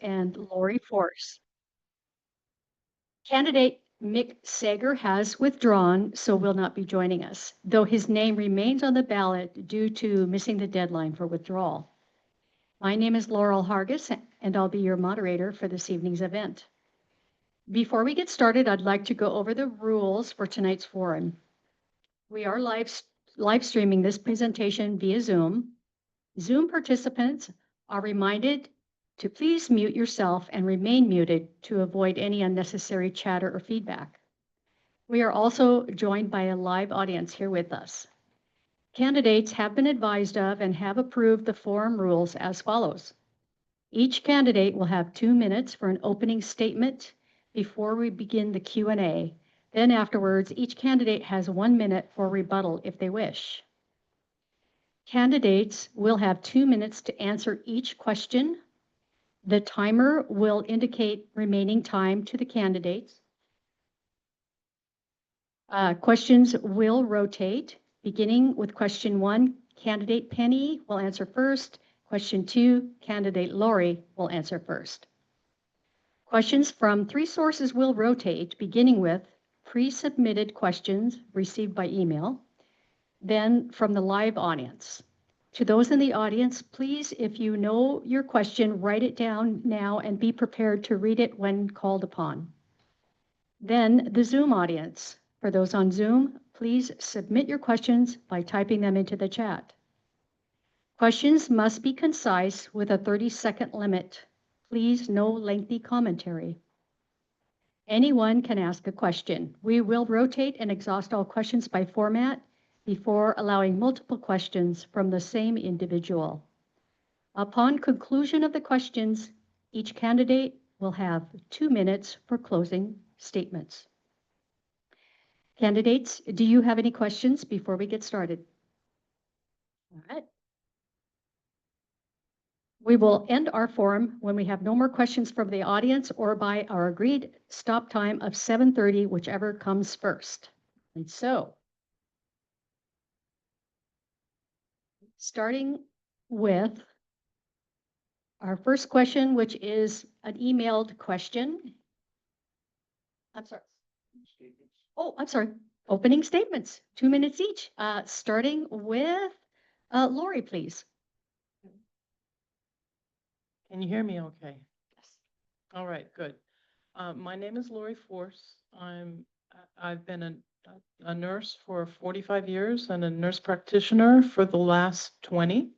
and Lori Force. Candidate Mick Sager has withdrawn, so will not be joining us, though his name remains on the ballot due to missing the deadline for withdrawal. My name is Laurel Hargis, and I'll be your moderator for this evening's event. Before we get started, I'd like to go over the rules for tonight's forum. We are live streaming this presentation via Zoom. Zoom participants are reminded to please mute yourself and remain muted to avoid any unnecessary chatter or feedback. We are also joined by a live audience here with us. Candidates have been advised of and have approved the forum rules as follows. Each candidate will have 2 minutes for an opening statement before we begin the Q&A. Then afterwards, each candidate has 1 minute for rebuttal if they wish. Candidates will have 2 minutes to answer each question. The timer will indicate remaining time to the candidates. Questions will rotate, beginning with question 1. Candidate Penny will answer first. Question 2, candidate Lori will answer first. Questions from 3 sources will rotate, beginning with pre-submitted questions received by email, then from the live audience. To those in the audience, please, if you know your question, write it down now and be prepared to read it when called upon. Then the Zoom audience. For those on Zoom, please submit your questions by typing them into the chat. Questions must be concise with a 30-second limit. Please, no lengthy commentary. Anyone can ask a question. We will rotate and exhaust all questions by format before allowing multiple questions from the same individual. Upon conclusion of the questions, each candidate will have 2 minutes for closing statements. Candidates, do you have any questions before we get started? All right. We will end our forum when we have no more questions from the audience or by our agreed stop time of 7:30, whichever comes first. And so, starting with our first question, which is an emailed question. I'm sorry. Oh, I'm sorry. Opening statements, 2 minutes each. Starting with Lori, please. Can you hear me okay? Yes. All right, good. My name is Lori Force. I've been a nurse for 45 years and a nurse practitioner for the last 20.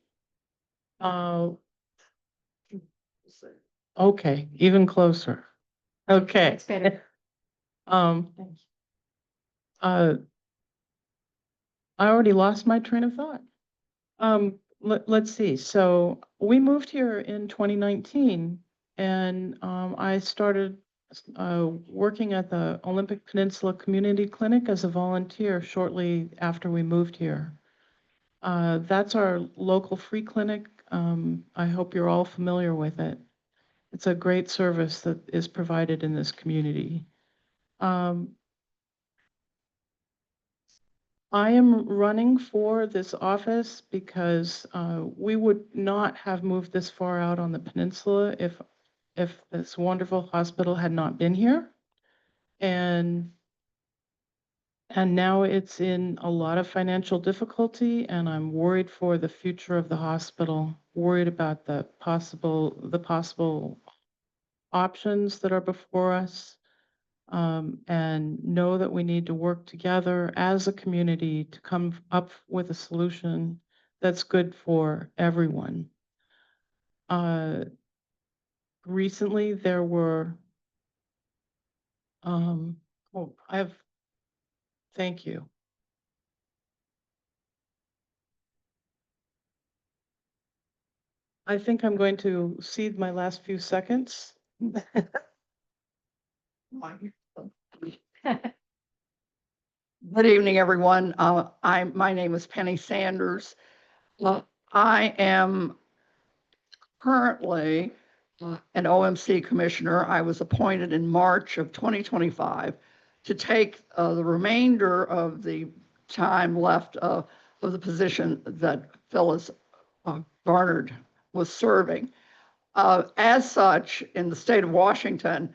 Okay, even closer. Okay. That's better. I already lost my train of thought. Let's see. So we moved here in 2019, and I started working at the Olympic Peninsula Community Clinic as a volunteer shortly after we moved here. That's our local free clinic. I hope you're all familiar with it. It's a great service that is provided in this community. I am running for this office because we would not have moved this far out on the peninsula if this wonderful hospital had not been here. And now it's in a lot of financial difficulty, and I'm worried for the future of the hospital, worried about the possible options that are before us. And know that we need to work together as a community to come up with a solution that's good for everyone. Recently, there were, thank you. I think I'm going to cede my last few seconds. Good evening, everyone. My name is Penny Sanders. I am currently an OMC commissioner. I was appointed in March of 2025 to take the remainder of the time left of the position that Phyllis Barnard was serving. As such, in the state of Washington,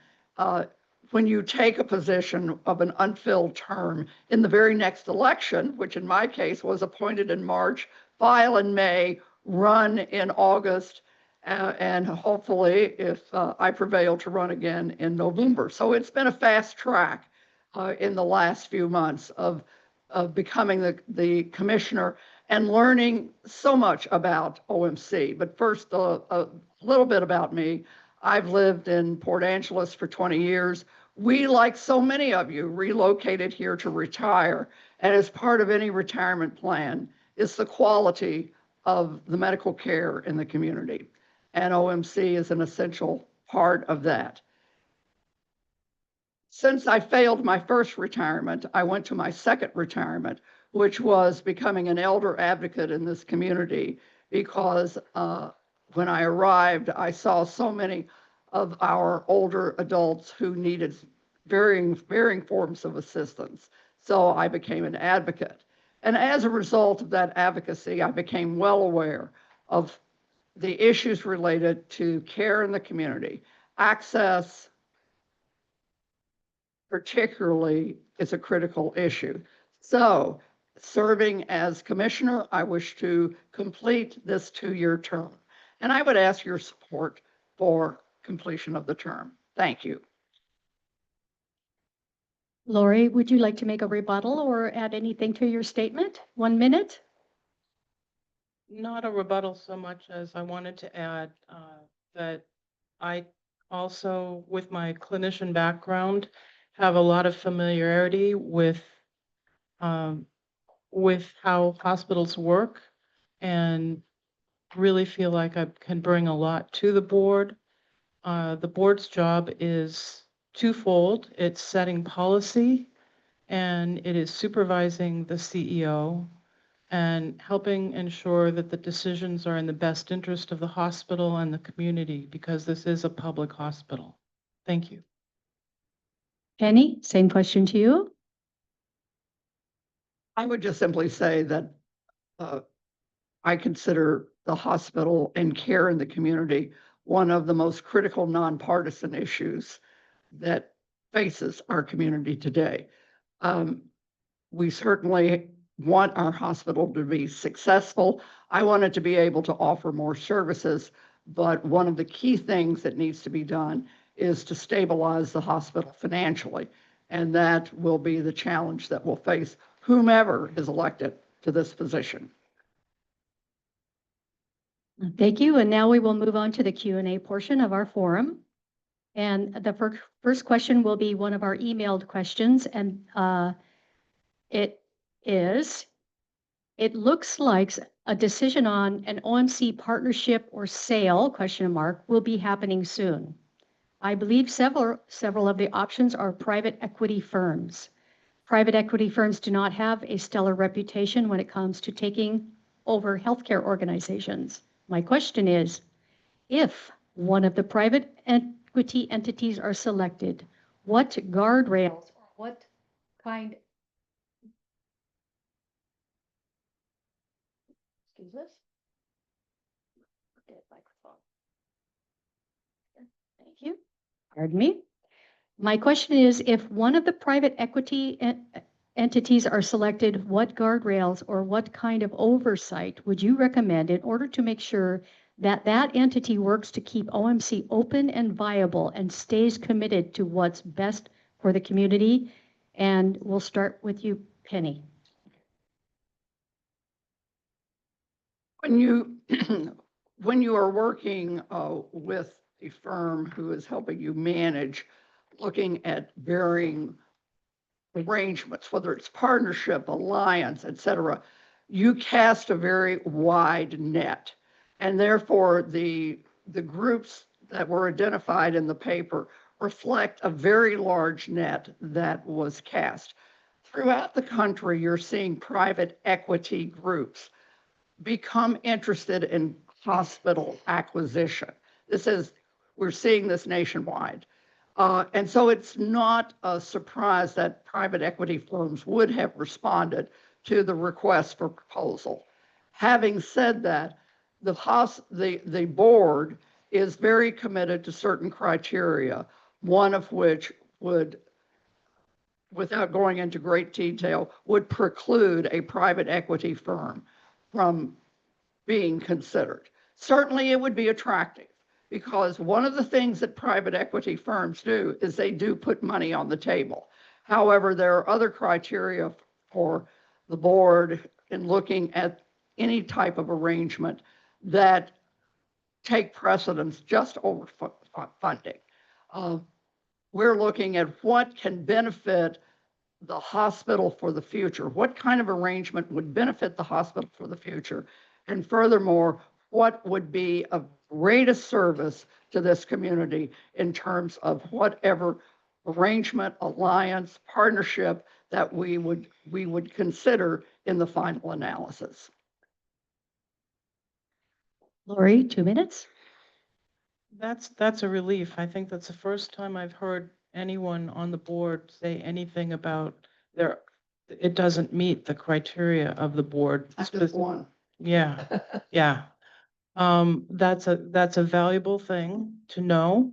when you take a position of an unfilled term in the very next election, which in my case was appointed in March, file in May, run in August, and hopefully, if I prevail, to run again in November. So it's been a fast track in the last few months of becoming the commissioner and learning so much about OMC. But first, a little bit about me. I've lived in Port Angeles for 20 years. We, like so many of you, relocated here to retire. And as part of any retirement plan is the quality of the medical care in the community. And OMC is an essential part of that. Since I failed my first retirement, I went to my second retirement, which was becoming an elder advocate in this community, because when I arrived, I saw so many of our older adults who needed varying forms of assistance. So I became an advocate. And as a result of that advocacy, I became well aware of the issues related to care in the community. Access, particularly, is a critical issue. So, serving as commissioner, I wish to complete this 2-year term. And I would ask your support for completion of the term. Thank you. Lori, would you like to make a rebuttal or add anything to your statement? 1 minute? Not a rebuttal so much as I wanted to add that I also, with my clinician background, have a lot of familiarity with how hospitals work, and really feel like I can bring a lot to the board. The board's job is twofold. It's setting policy, and it is supervising the CEO and helping ensure that the decisions are in the best interest of the hospital and the community, because this is a public hospital. Thank you. Penny, same question to you. I would just simply say that I consider the hospital and care in the community one of the most critical nonpartisan issues that faces our community today. We certainly want our hospital to be successful. I want it to be able to offer more services, but one of the key things that needs to be done is to stabilize the hospital financially. And that will be the challenge that will face whomever is elected to this position. Thank you. And now we will move on to the Q&A portion of our forum. And the first question will be one of our emailed questions. And it looks like a decision on an OMC partnership or sale, ? Will be happening soon. I believe several of the options are private equity firms. Private equity firms do not have a stellar reputation when it comes to taking over healthcare organizations. My question is, if one of the private equity entities are selected, what guardrails or what kind Excuse us. Dead microphone. Thank you. Pardon me. My question is, if one of the private equity entities are selected, what guardrails or what kind of oversight would you recommend in order to make sure that that entity works to keep OMC open and viable and stays committed to what's best for the community? And we'll start with you, Penny. When you are working with a firm who is helping you manage, looking at varying arrangements, whether it's partnership, alliance, et cetera, you cast a very wide net. And therefore, the groups that were identified in the paper reflect a very large net that was cast. Throughout the country, you're seeing private equity groups become interested in hospital acquisition. We're seeing this nationwide. And so it's not a surprise that private equity firms would have responded to the request for proposal. Having said that, the board is very committed to certain criteria, one of which would, without going into great detail, would preclude a private equity firm from being considered. Certainly it would be attractive, because one of the things that private equity firms do is they do put money on the table. However, there are other criteria for the board in looking at any type of arrangement that take precedence just over funding. We're looking at what can benefit the hospital for the future. What kind of arrangement would benefit the hospital for the future? And furthermore, what would be of greatest service to this community in terms of whatever arrangement, alliance, partnership that we would consider in the final analysis. Lori, 2 minutes. That's a relief. I think that's the first time I've heard anyone on the board say anything about it doesn't meet the criteria of the board. That's just one. Yeah, yeah. That's a valuable thing to know,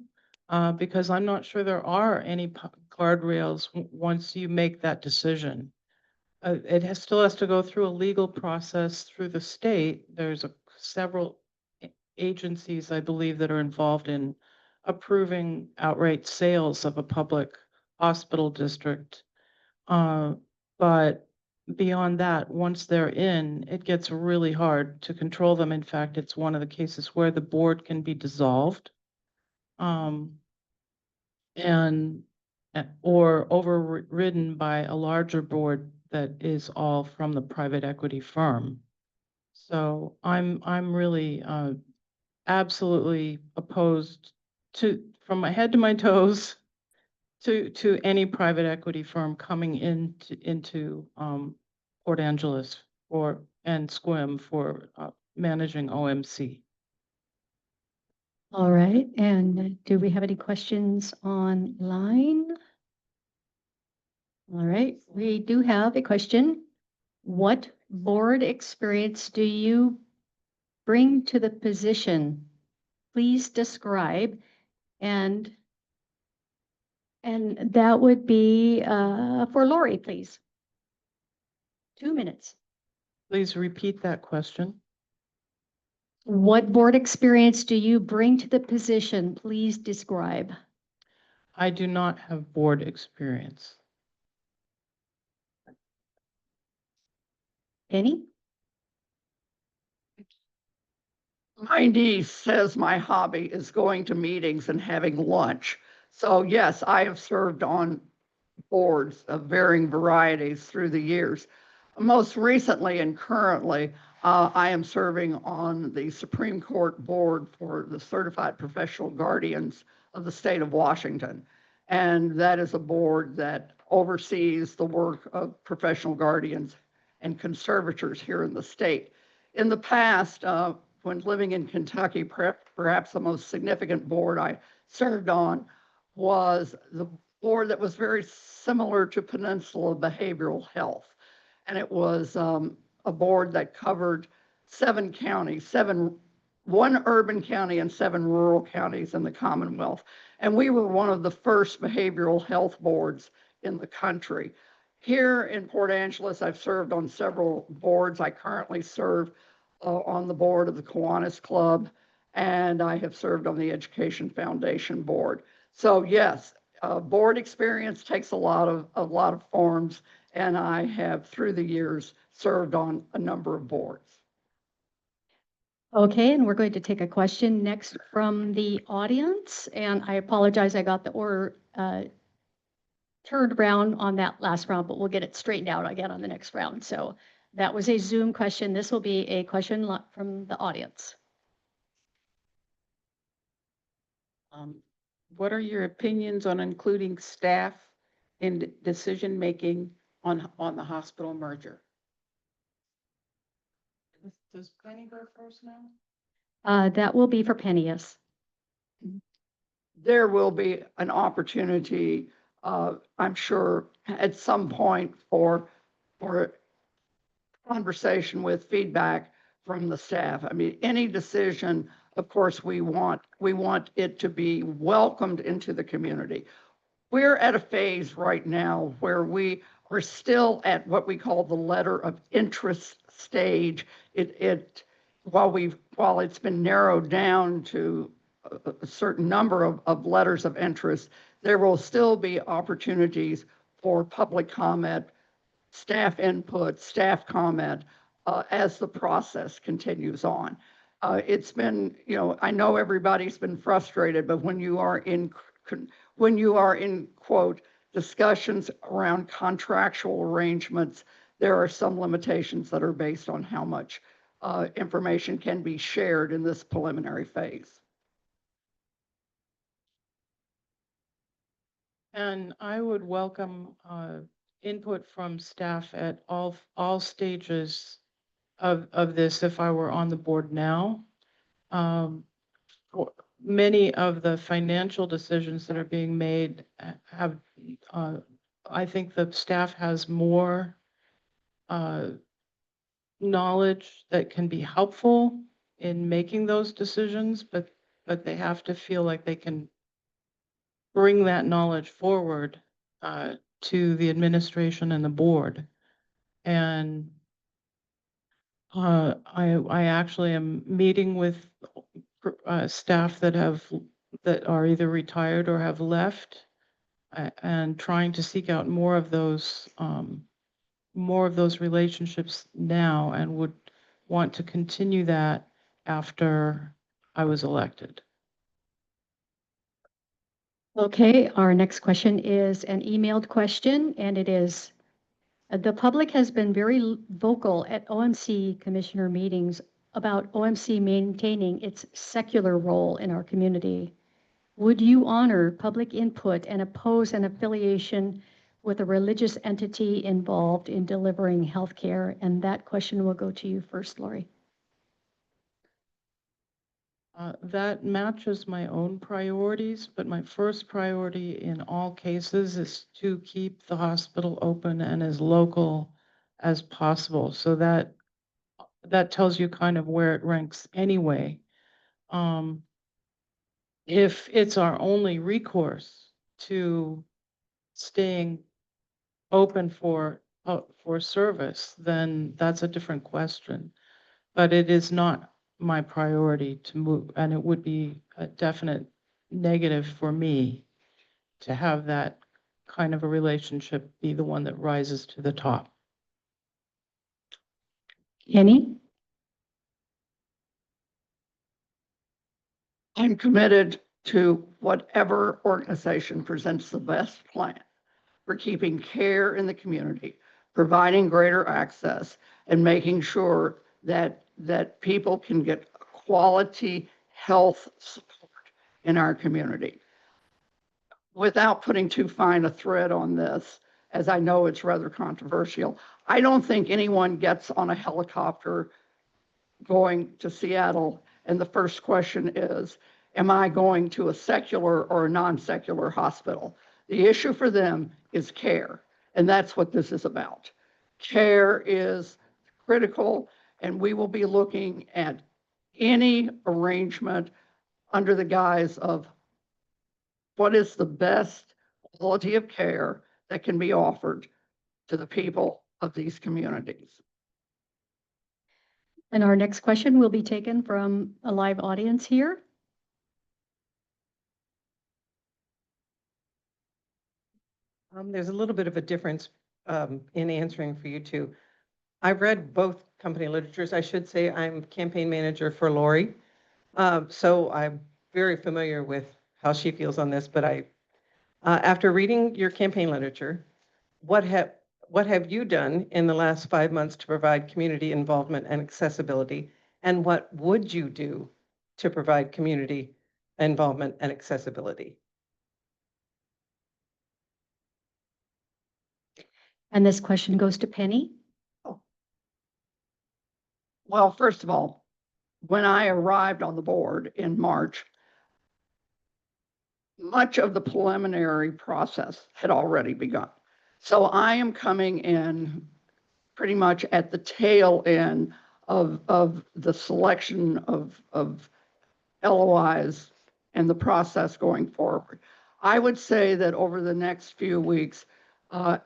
because I'm not sure there are any guardrails once you make that decision. It still has to go through a legal process through the state. There's several agencies, I believe, that are involved in approving outright sales of a public hospital district. But beyond that, once they're in, it gets really hard to control them. In fact, it's one of the cases where the board can be dissolved, and or overridden by a larger board that is all from the private equity firm. So I'm really absolutely opposed to, from my head to my toes, to any private equity firm coming into Port Angeles and SQUIM for managing OMC. All right, and do we have any questions online? All right, we do have a question. What board experience do you bring to the position? Please describe. And that would be for Lori, please. 2 minutes. Please repeat that question. What board experience do you bring to the position? Please describe. I do not have board experience. Penny? My niece says my hobby is going to meetings and having lunch. So yes, I have served on boards of varying varieties through the years. Most recently and currently, I am serving on the Supreme Court board for the Certified Professional Guardians of the state of Washington. And that is a board that oversees the work of professional guardians and conservators here in the state. In the past, when living in Kentucky, perhaps the most significant board I served on was the board that was very similar to Peninsula Behavioral Health. And it was a board that covered 7 counties, 1 urban county and 7 rural counties in the Commonwealth. And we were one of the first behavioral health boards in the country. Here in Port Angeles, I've served on several boards. I currently serve on the board of the Kiwanis Club, and I have served on the Education Foundation board. So yes, board experience takes a lot of forms, and I have through the years served on a number of boards. Okay, and we're going to take a question next from the audience. And I apologize, I got the order turned around on that last round, but we'll get it straightened out again on the next round. So that was a Zoom question. This will be a question from the audience. What are your opinions on including staff in decision-making on the hospital merger? Does Penny go first now? That will be for Penny, yes. There will be an opportunity, I'm sure, at some point for conversation with feedback from the staff. I mean, any decision of course, we want it to be welcomed into the community. We're at a phase right now where we are still at what we call the letter of interest stage. While it's been narrowed down to a certain number of letters of interest, there will still be opportunities for public comment, staff input, staff comment, as the process continues on. It's been, I know everybody's been frustrated, but when you are in quote discussions around contractual arrangements, there are some limitations that are based on how much information can be shared in this preliminary phase. And I would welcome input from staff at all stages of this if I were on the board now. Many of the financial decisions that are being made have, I think the staff has more knowledge that can be helpful in making those decisions, but they have to feel like they can bring that knowledge forward to the administration and the board. And I actually am meeting with staff that are either retired or have left, and trying to seek out more of those relationships now, and would want to continue that after I was elected. Okay, our next question is an emailed question, and it is, the public has been very vocal at OMC commissioner meetings about OMC maintaining its secular role in our community. Would you honor public input and oppose an affiliation with a religious entity involved in delivering healthcare? And that question will go to you first, Lori. That matches my own priorities, but my first priority in all cases is to keep the hospital open and as local as possible. So that tells you kind of where it ranks anyway. If it's our only recourse to staying open for service, then that's a different question. But it is not my priority to move, and it would be a definite negative for me to have that kind of a relationship be the one that rises to the top. Kenny? I'm committed to whatever organization presents the best plan for keeping care in the community, providing greater access, and making sure that people can get quality health support in our community. Without putting too fine a thread on this, as I know it's rather controversial, I don't think anyone gets on a helicopter going to Seattle and the first question is, am I going to a secular or a non-secular hospital? The issue for them is care, and that's what this is about. Care is critical, and we will be looking at any arrangement under the guise of what is the best quality of care that can be offered to the people of these communities. And our next question will be taken from a live audience here. There's a little bit of a difference in answering for you two. I've read both company literatures. I should say I'm campaign manager for Lori. So I'm very familiar with how she feels on this, but after reading your campaign literature, what have you done in the last 5 months to provide community involvement and accessibility? And what would you do to provide community involvement and accessibility? And this question goes to Penny. Well, first of all, when I arrived on the board in March, much of the preliminary process had already begun. So I am coming in pretty much at the tail end of the selection of LOIs and the process going forward. I would say that over the next few weeks,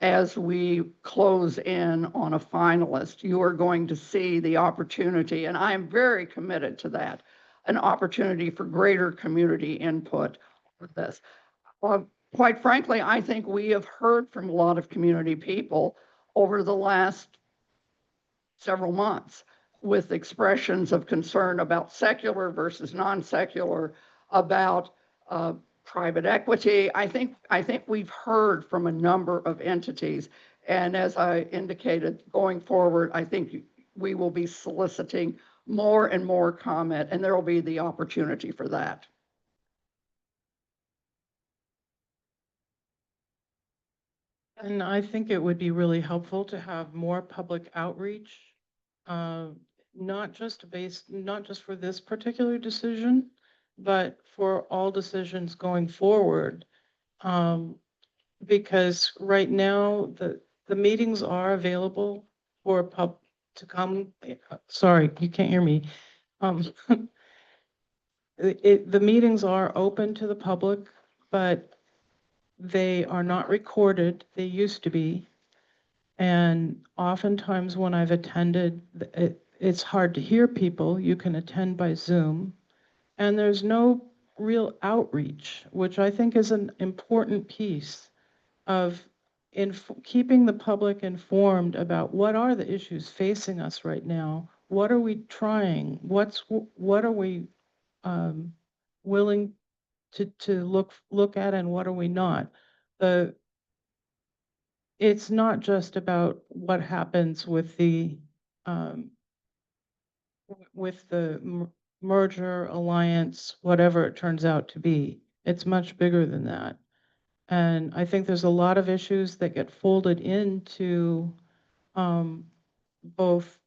as we close in on a finalist, you are going to see the opportunity, and I am very committed to that, an opportunity for greater community input with this. Quite frankly, I think we have heard from a lot of community people over the last several months with expressions of concern about secular versus non-secular, about private equity. I think we've heard from a number of entities. And as I indicated, going forward, I think we will be soliciting more and more comment, and there will be the opportunity for that. And I think it would be really helpful to have more public outreach, not just for this particular decision, but for all decisions going forward. Because right now, the meetings are available for to come. Sorry, you can't hear me. The meetings are open to the public, but they are not recorded. They used to be. And oftentimes when I've attended, it's hard to hear people. You can attend by Zoom. And there's no real outreach, which I think is an important piece of keeping the public informed about what are the issues facing us right now. What are we trying? What are we willing to look at, and what are we not? It's not just about what happens with the merger, alliance, whatever it turns out to be. It's much bigger than that. And I think there's a lot of issues that get folded into both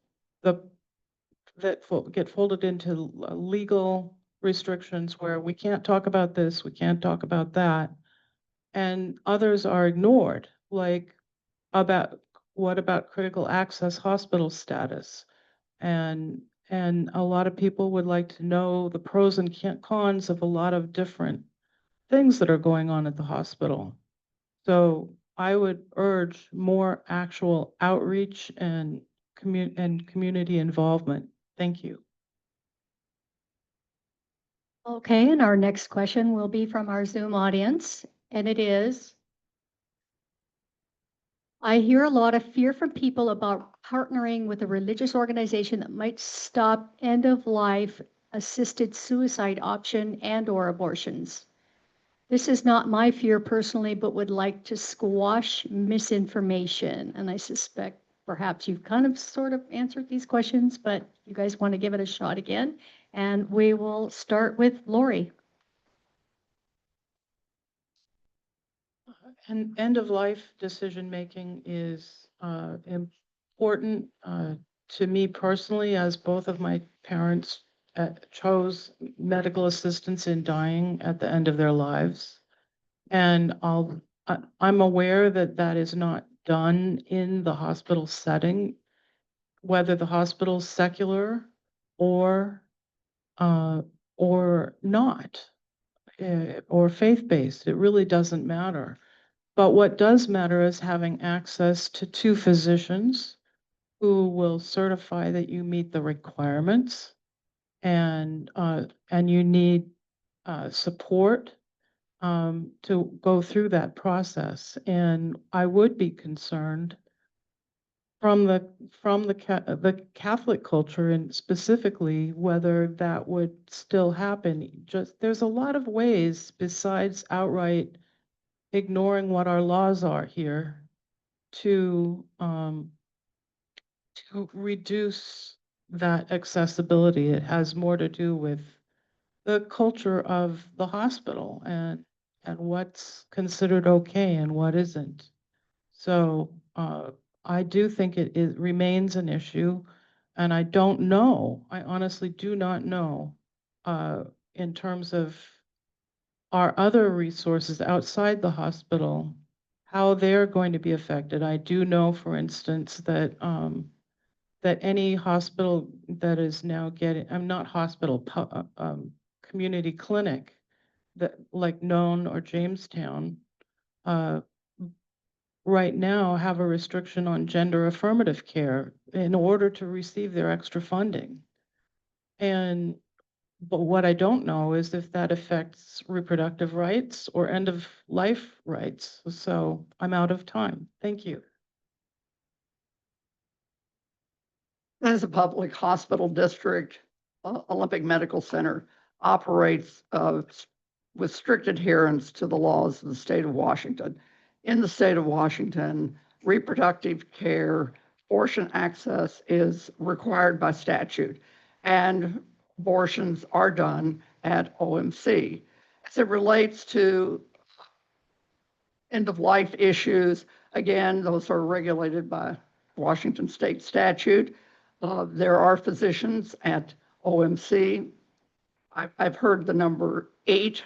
get folded into legal restrictions where we can't talk about this, we can't talk about that, and others are ignored, like what about critical access hospital status? And a lot of people would like to know the pros and cons of a lot of different things that are going on at the hospital. So I would urge more actual outreach and community involvement. Thank you. Okay, and our next question will be from our Zoom audience, and it is, I hear a lot of fear from people about partnering with a religious organization that might stop end-of-life assisted suicide option and/or abortions. This is not my fear personally, but would like to squash misinformation. And I suspect perhaps you've kind of sort of answered these questions, but you guys want to give it a shot again. And we will start with Lori. And end-of-life decision-making is important to me personally, as both of my parents chose medical assistance in dying at the end of their lives. And I'm aware that that is not done in the hospital setting, whether the hospital's secular or not, or faith-based. It really doesn't matter. But what does matter is having access to two physicians who will certify that you meet the requirements, and you need support to go through that process. And I would be concerned from the Catholic culture, and specifically whether that would still happen. Just there's a lot of ways besides outright ignoring what our laws are here to reduce that accessibility. It has more to do with the culture of the hospital and what's considered okay and what isn't. So I do think it remains an issue, and I don't know. I honestly do not know in terms of our other resources outside the hospital, how they're going to be affected. I do know, for instance, that that any hospital that is now getting, I'm not hospital, community clinic that like Nome or Jamestown, uh, right now have a restriction on gender affirmative care in order to receive their extra funding. And, but what I don't know is if that affects reproductive rights or end of life rights. So I'm out of time. Thank you. As a public hospital district, Olympic Medical Center operates with strict adherence to the laws of the state of Washington. In the state of Washington, reproductive care, abortion access is required by statute, and abortions are done at OMC. As it relates to end-of-life issues, again, those are regulated by Washington state statute. There are physicians at OMC. I've heard the number 8.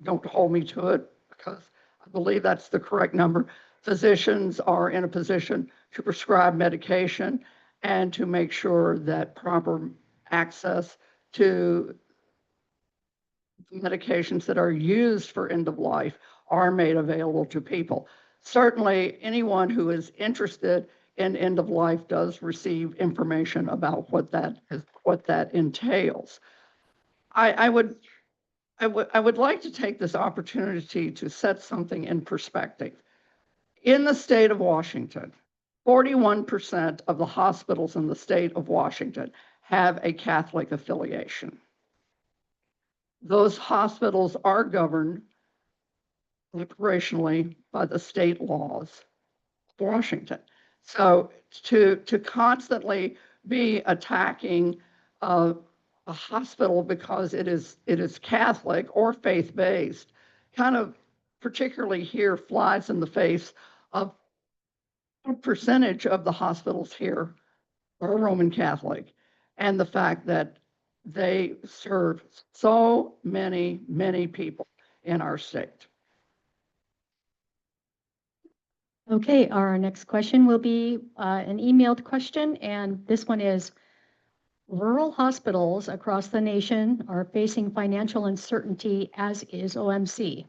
Don't hold me to it because I believe that's the correct number. Physicians are in a position to prescribe medication and to make sure that proper access to medications that are used for end of life are made available to people. Certainly, anyone who is interested in end of life does receive information about what that entails. I would like to take this opportunity to set something in perspective. In the state of Washington, 41% of the hospitals in the state of Washington have a Catholic affiliation. Those hospitals are governed operationally by the state laws of Washington. So to constantly be attacking a hospital because it is Catholic or faith-based, kind of particularly here flies in the face of a percentage of the hospitals here are Roman Catholic, and the fact that they serve so many, many people in our state. Okay, our next question will be an emailed question, and this one is, rural hospitals across the nation are facing financial uncertainty, as is OMC.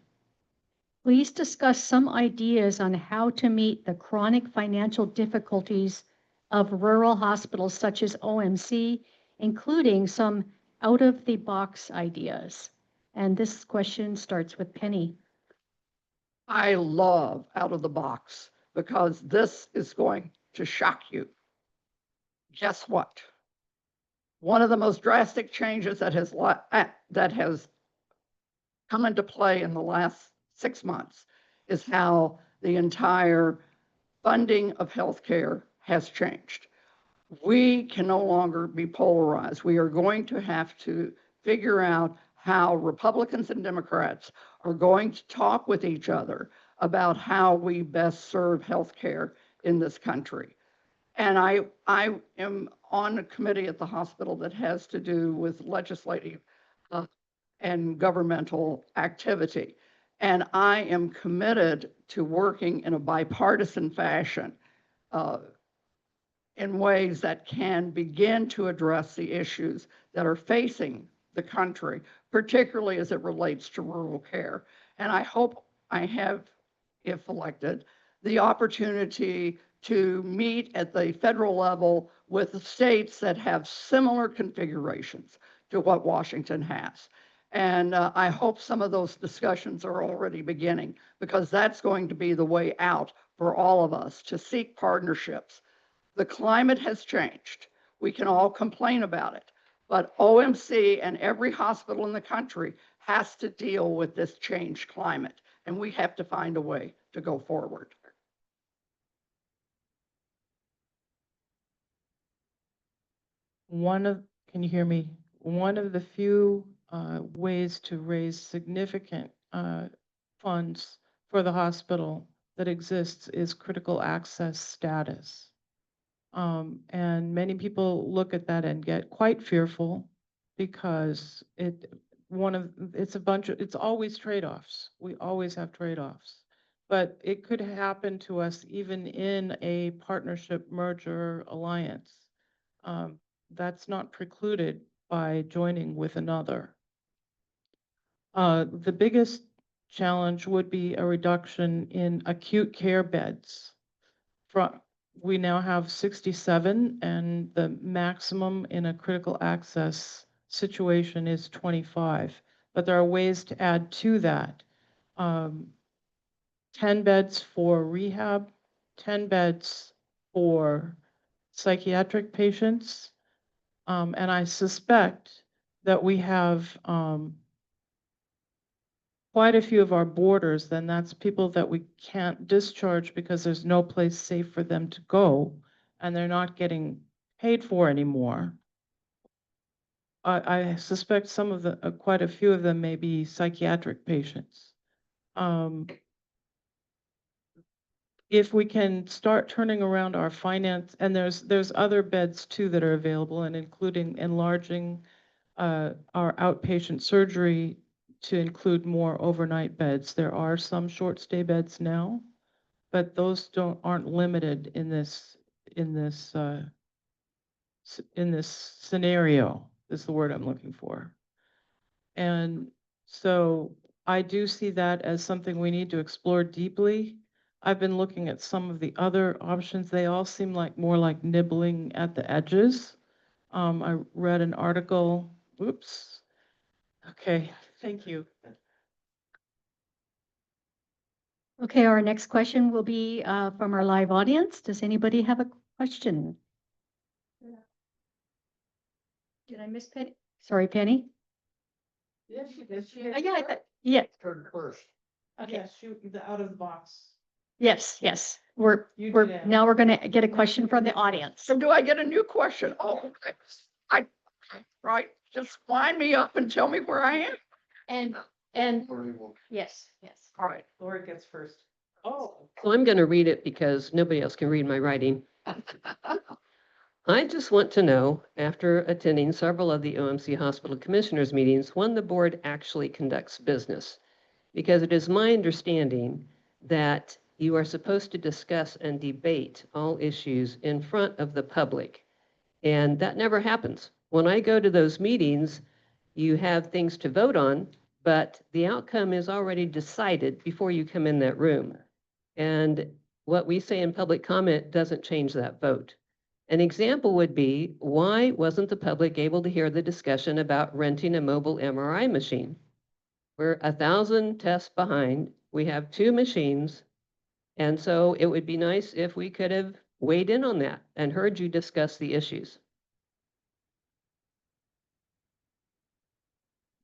Please discuss some ideas on how to meet the chronic financial difficulties of rural hospitals such as OMC, including some out-of-the-box ideas. And this question starts with Penny. I love out of the box because this is going to shock you. Guess what? One of the most drastic changes that has come into play in the last 6 months is how the entire funding of healthcare has changed. We can no longer be polarized. We are going to have to figure out how Republicans and Democrats are going to talk with each other about how we best serve healthcare in this country. And I am on a committee at the hospital that has to do with legislative and governmental activity. And I am committed to working in a bipartisan fashion in ways that can begin to address the issues that are facing the country, particularly as it relates to rural care. And I hope I have, if elected, the opportunity to meet at the federal level with the states that have similar configurations to what Washington has. And I hope some of those discussions are already beginning, because that's going to be the way out for all of us, to seek partnerships. The climate has changed. We can all complain about it, but OMC and every hospital in the country has to deal with this changed climate, and we have to find a way to go forward. Can you hear me? One of the few ways to raise significant funds for the hospital that exists is critical access status. And many people look at that and get quite fearful because it's always trade-offs. We always have trade-offs. But it could happen to us even in a partnership, merger, alliance. That's not precluded by joining with another. The biggest challenge would be a reduction in acute care beds. We now have 67, and the maximum in a critical access situation is 25. But there are ways to add to that. 10 beds for rehab, 10 beds for psychiatric patients. And I suspect that we have quite a few of our boarders, then that's people that we can't discharge because there's no place safe for them to go, and they're not getting paid for anymore. I suspect some of the, quite a few of them may be psychiatric patients. If we can start turning around our finance, and there's other beds too that are available, and including enlarging our outpatient surgery to include more overnight beds. There are some short stay beds now, but those aren't limited in this scenario, is the word I'm looking for. And so I do see that as something we need to explore deeply. I've been looking at some of the other options. They all seem like more like nibbling at the edges. I read an article, oops. Okay, thank you. Okay, our next question will be from our live audience. Does anybody have a question? Did I miss Penny? Sorry, Penny? Yes, she did. Yeah, I thought, yeah, Turn first. okay. Yes, shoot, the out of the box. Yes, yes. You We're, did. now we're gonna get a question from the audience. So do I get a new question? Oh, okay. Right, just wind me up and tell me where I am. And, yes, yes. All right. Lori gets first. Oh. So I'm going to read it because nobody else can read my writing. I just want to know, after attending several of the OMC Hospital Commissioners meetings, when the board actually conducts business. Because it is my understanding that you are supposed to discuss and debate all issues in front of the public. And that never happens. When I go to those meetings, you have things to vote on, but the outcome is already decided before you come in that room. And what we say in public comment doesn't change that vote. An example would be, why wasn't the public able to hear the discussion about renting a mobile MRI machine? We're 1,000 tests behind. We have 2 machines. And so it would be nice if we could have weighed in on that and heard you discuss the issues.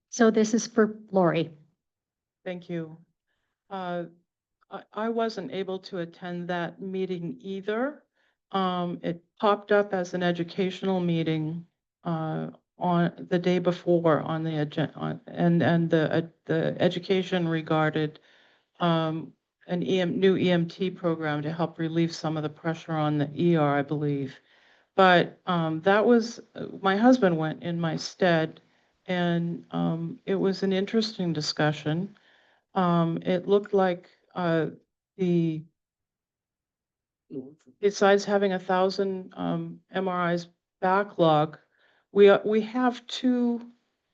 So this is for Lori. Thank you. I wasn't able to attend that meeting either. It popped up as an educational meeting on the day before on the agenda, and the education regarded an new EMT program to help relieve some of the pressure on the ER, I believe. But that was, my husband went in my stead, and it was an interesting discussion. It looked like besides having 1,000 MRIs backlog, we have 2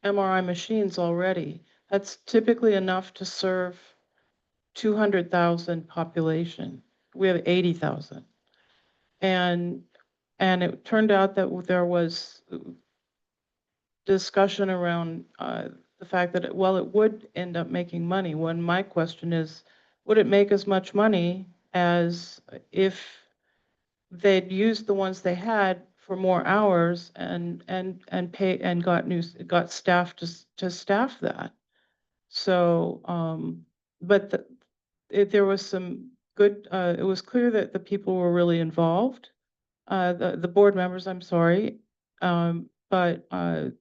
MRI machines already. That's typically enough to serve 200,000 population. We have 80,000. And it turned out that there was discussion around the fact that, well, it would end up making money. When my question is, would it make as much money as if they'd used the ones they had for more hours and pay and got staff to staff that? So, but there was some good. It was clear that the people were really involved. The board members, I'm sorry, but the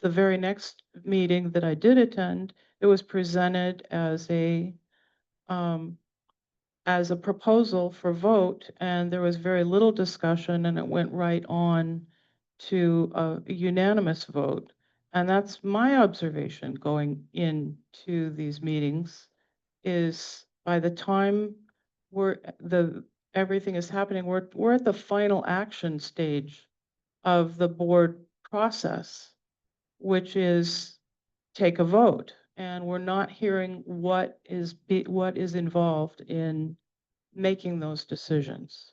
very next meeting that I did attend, it was presented as a proposal for vote, and there was very little discussion, and it went right on to a unanimous vote. And that's my observation going into these meetings, is by the time everything is happening, we're at the final action stage of the board process, which is take a vote. and we're not hearing what is involved in making those decisions.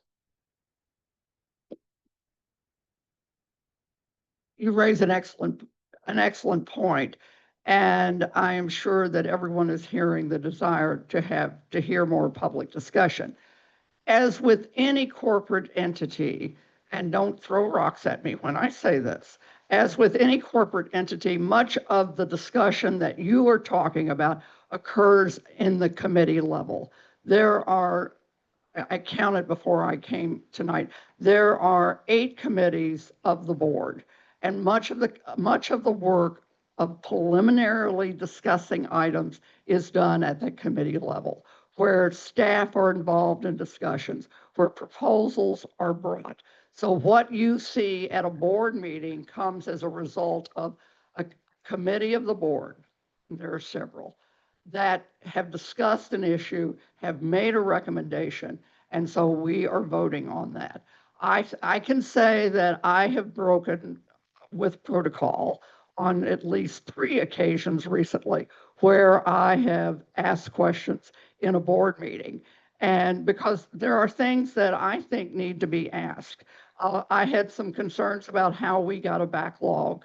You raise an excellent point, and I am sure that everyone is hearing the desire to hear more public discussion. As with any corporate entity, and don't throw rocks at me when I say this, as with any corporate entity, much of the discussion that you are talking about occurs in the committee level. I counted before I came tonight, there are 8 committees of the board, and much of the work of preliminarily discussing items is done at the committee level, where staff are involved in discussions, where proposals are brought. So what you see at a board meeting comes as a result of a committee of the board, there are several, that have discussed an issue, have made a recommendation, and so we are voting on that. I can say that I have broken with protocol on at least 3 occasions recently where I have asked questions in a board meeting. And because there are things that I think need to be asked. I had some concerns about how we got a backlog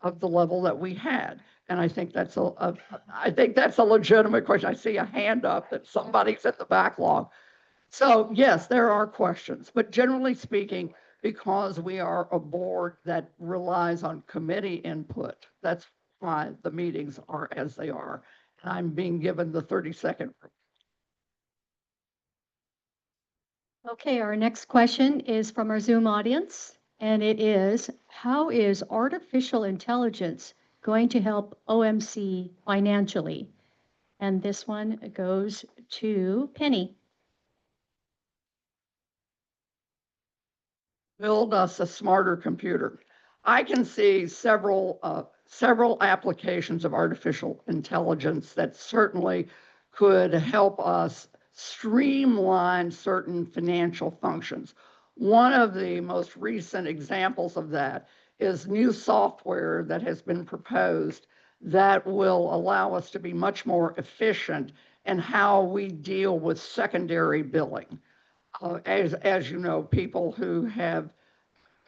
of the level that we had. And I think that's a legitimate question. I see a hand up that somebody's at the backlog. So yes, there are questions, but generally speaking, because we are a board that relies on committee input, that's why the meetings are as they are. And I'm being given the 30-second. Okay, our next question is from our Zoom audience, and it is, how is artificial intelligence going to help OMC financially? And this one goes to Penny. Build us a smarter computer. I can see several applications of artificial intelligence that certainly could help us streamline certain financial functions. One of the most recent examples of that is new software that has been proposed that will allow us to be much more efficient in how we deal with secondary billing. As you know, people who have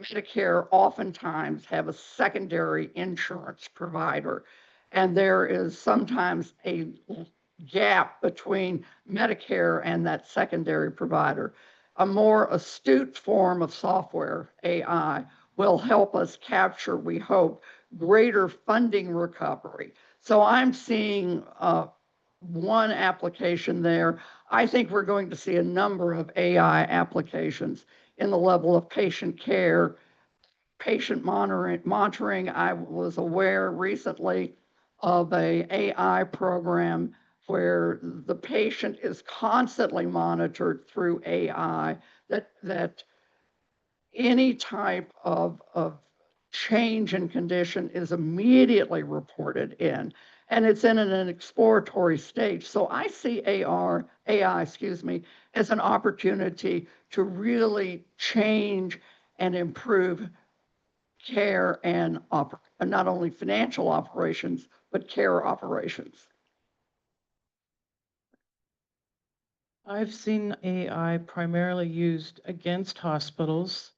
Medicare oftentimes have a secondary insurance provider, and there is sometimes a gap between Medicare and that secondary provider. A more astute form of software, AI, will help us capture, we hope, greater funding recovery. So I'm seeing one application there. I think we're going to see a number of AI applications in the level of patient care, patient monitoring. I was aware recently of a AI program where the patient is constantly monitored through AI, that any type of change in condition is immediately reported in, and it's in an exploratory stage. So I see AI, as an opportunity to really change and improve care and not only financial operations, but care operations. I've seen AI primarily used against hospitals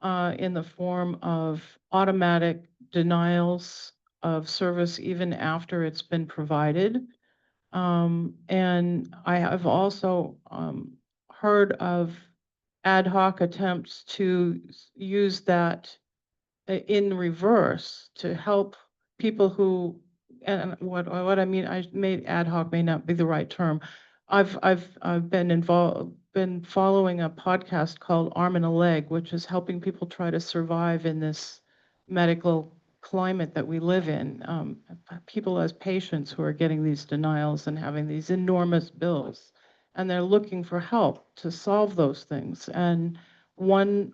in the form of automatic denials of service even after it's been provided. And I have also heard of ad hoc attempts to use that in reverse to help people who, and what I mean, ad hoc may not be the right term. I've been following a podcast called Arm and a Leg, which is helping people try to survive in this medical climate that we live in. People as patients who are getting these denials and having these enormous bills, and they're looking for help to solve those things. And one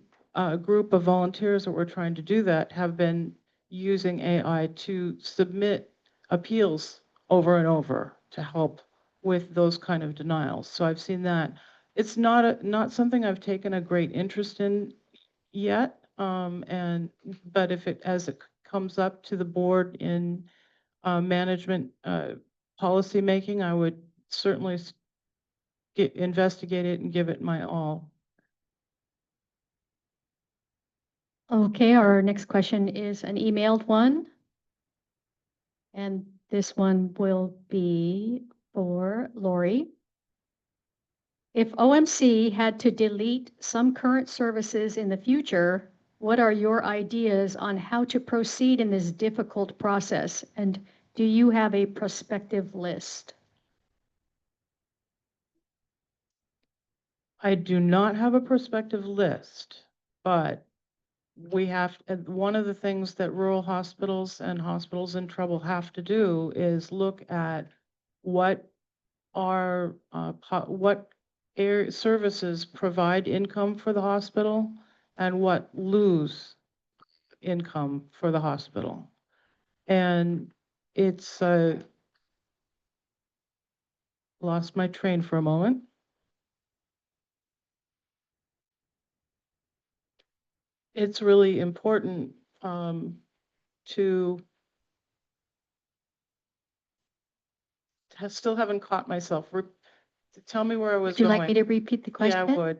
group of volunteers that were trying to do that have been using AI to submit appeals over and over to help with those kind of denials. So I've seen that. It's not something I've taken a great interest in yet. But as it comes up to the board in management, policy making, I would certainly investigate it and give it my all. Okay, our next question is an emailed one. And this one will be for Lori. If OMC had to delete some current services in the future, what are your ideas on how to proceed in this difficult process? And do you have a prospective list? I do not have a prospective list, but we have, one of the things that rural hospitals and hospitals in trouble have to do is look at what are, what services provide income for the hospital and what lose income for the hospital. And it's, lost my train for a moment. It's really important to still haven't caught myself. Tell me where I was Would you going. like me to repeat the Yeah, question? I would.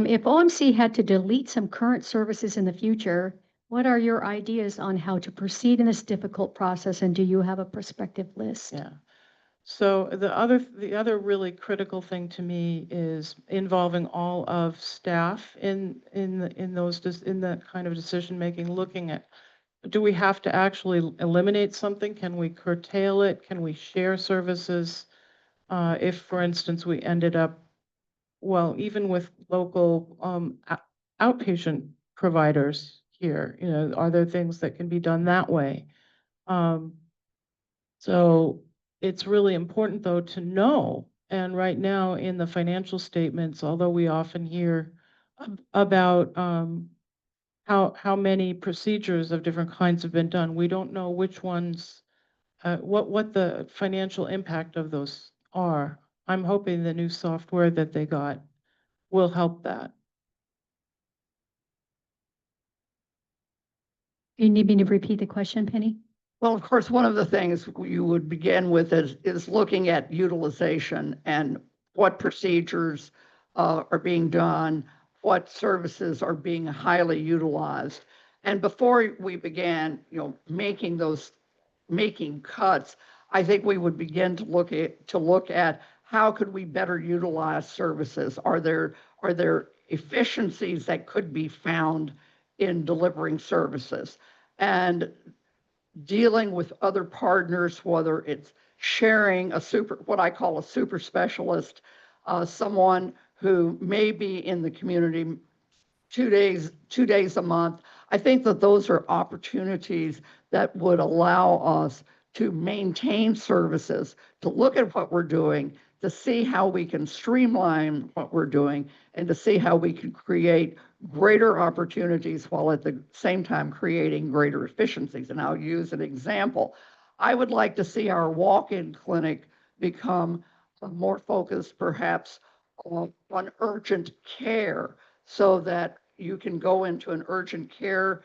If OMC had to delete some current services in the future, what are your ideas on how to proceed in this difficult process? And do you have a prospective list? Yeah. So the other really critical thing to me is involving all of staff in that kind of decision making, looking at, do we have to actually eliminate something? Can we curtail it? Can we share services? If, for instance, we ended up, well, even with local outpatient providers here, you know, are there things that can be done that way? So it's really important, though, to know. And right now in the financial statements, although we often hear about how many procedures of different kinds have been done, we don't know which ones, what the financial impact of those are. I'm hoping the new software that they got will help that. Do you need me to repeat the question, Penny? Well, of course, one of the things you would begin with is looking at utilization and what procedures are being done, what services are being highly utilized. And before we began, making cuts, I think we would begin to look at how could we better utilize services? Are there efficiencies that could be found in delivering services? And dealing with other partners, whether it's sharing what I call a super specialist, someone who may be in the community 2 days a month. I think that those are opportunities that would allow us to maintain services, to look at what we're doing, to see how we can streamline what we're doing, and to see how we can create greater opportunities while at the same time creating greater efficiencies. And I'll use an example. I would like to see our walk-in clinic become more focused perhaps on urgent care, so that you can go into an urgent care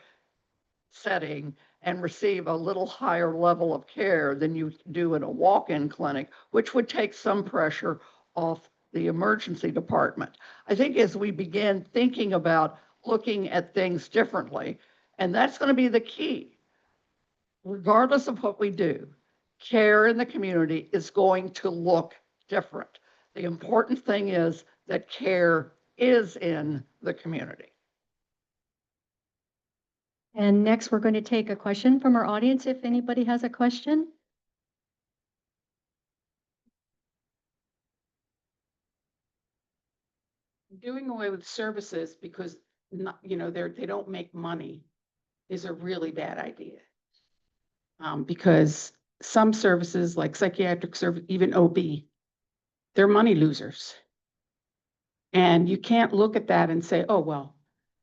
setting and receive a little higher level of care than you do in a walk-in clinic, which would take some pressure off the emergency department. I think as we begin thinking about looking at things differently, and that's going to be the key, regardless of what we do, care in the community is going to look different. The important thing is that care is in the community. And next, we're going to take a question from our audience, if anybody has a question. Doing away with services because they don't make money is a really bad idea. Because some services like psychiatric service, even OB, they're money losers. And you can't look at that and say, oh, well,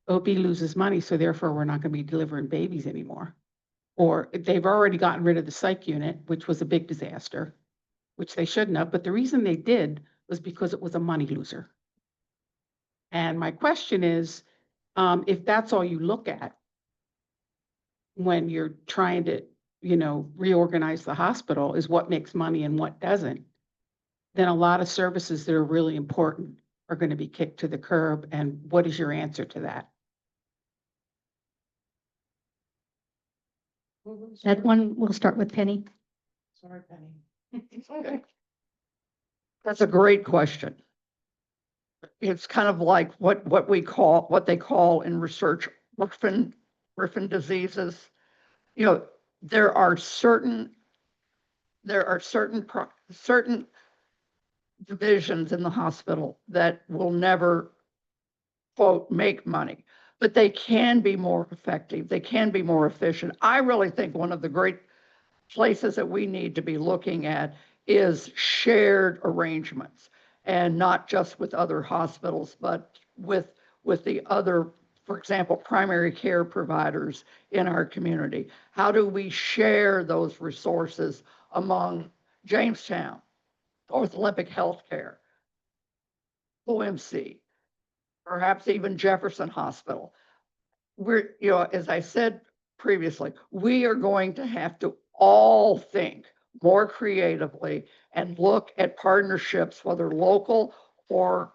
OB loses money, so therefore we're not going to be delivering babies anymore. Or they've already gotten rid of the psych unit, which was a big disaster, which they shouldn't have. But the reason they did was because it was a money loser. And my question is, if that's all you look at when you're trying to reorganize the hospital is what makes money and what doesn't, then a lot of services that are really important are going to be kicked to the curb. And what is your answer to that? That one, we'll start with Penny. Sorry, Penny. Okay. That's a great question. It's kind of like what they call in research orphan diseases. You know, there are certain certain divisions in the hospital that will never, quote, make money, but they can be more effective. They can be more efficient. I really think one of the great places that we need to be looking at is shared arrangements, and not just with other hospitals, but with the other, for example, primary care providers in our community. How do we share those resources among Jamestown, North Olympic Healthcare, OMC, perhaps even Jefferson Hospital? We're, as I said previously, we are going to have to all think more creatively and look at partnerships, whether local or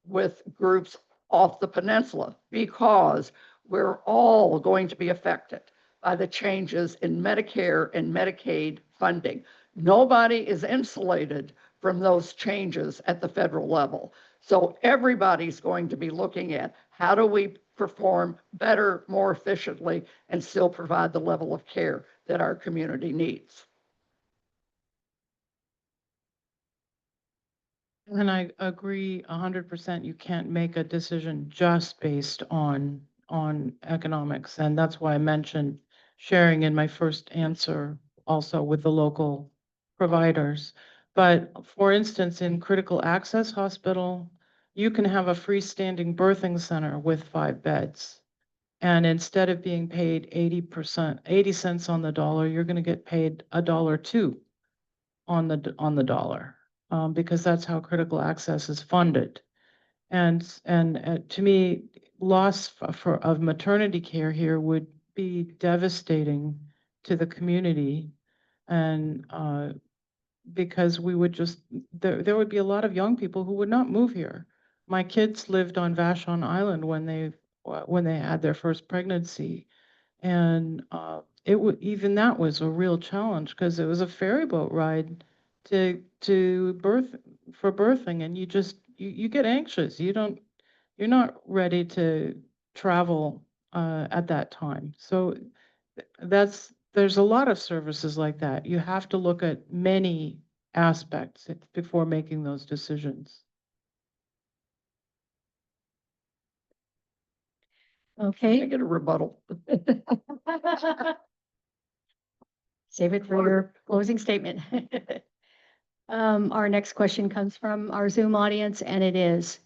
with groups off the peninsula, because we're all going to be affected by the changes in Medicare and Medicaid funding. Nobody is insulated from those changes at the federal level. So everybody's going to be looking at how do we perform better, more efficiently, and still provide the level of care that our community needs. And I agree 100%. You can't make a decision just based on economics. And that's why I mentioned sharing in my first answer also with the local providers. But for instance, in critical access hospital, you can have a freestanding birthing center with 5 beds. And instead of being paid 80 cents on the dollar, you're going to get paid $1.02 on the dollar, because that's how critical access is funded. And to me, loss of maternity care here would be devastating to the community, and because we would just there would be a lot of young people who would not move here. My kids lived on Vashon Island when they had their first pregnancy, and even that was a real challenge because it was a ferry boat ride to birthing, and you get anxious. You're not ready to travel at that time. So there's a lot of services like that. You have to look at many aspects before making those decisions. Can I Okay. get a rebuttal? Save it for your closing statement. Our next question comes from our Zoom audience, and it is,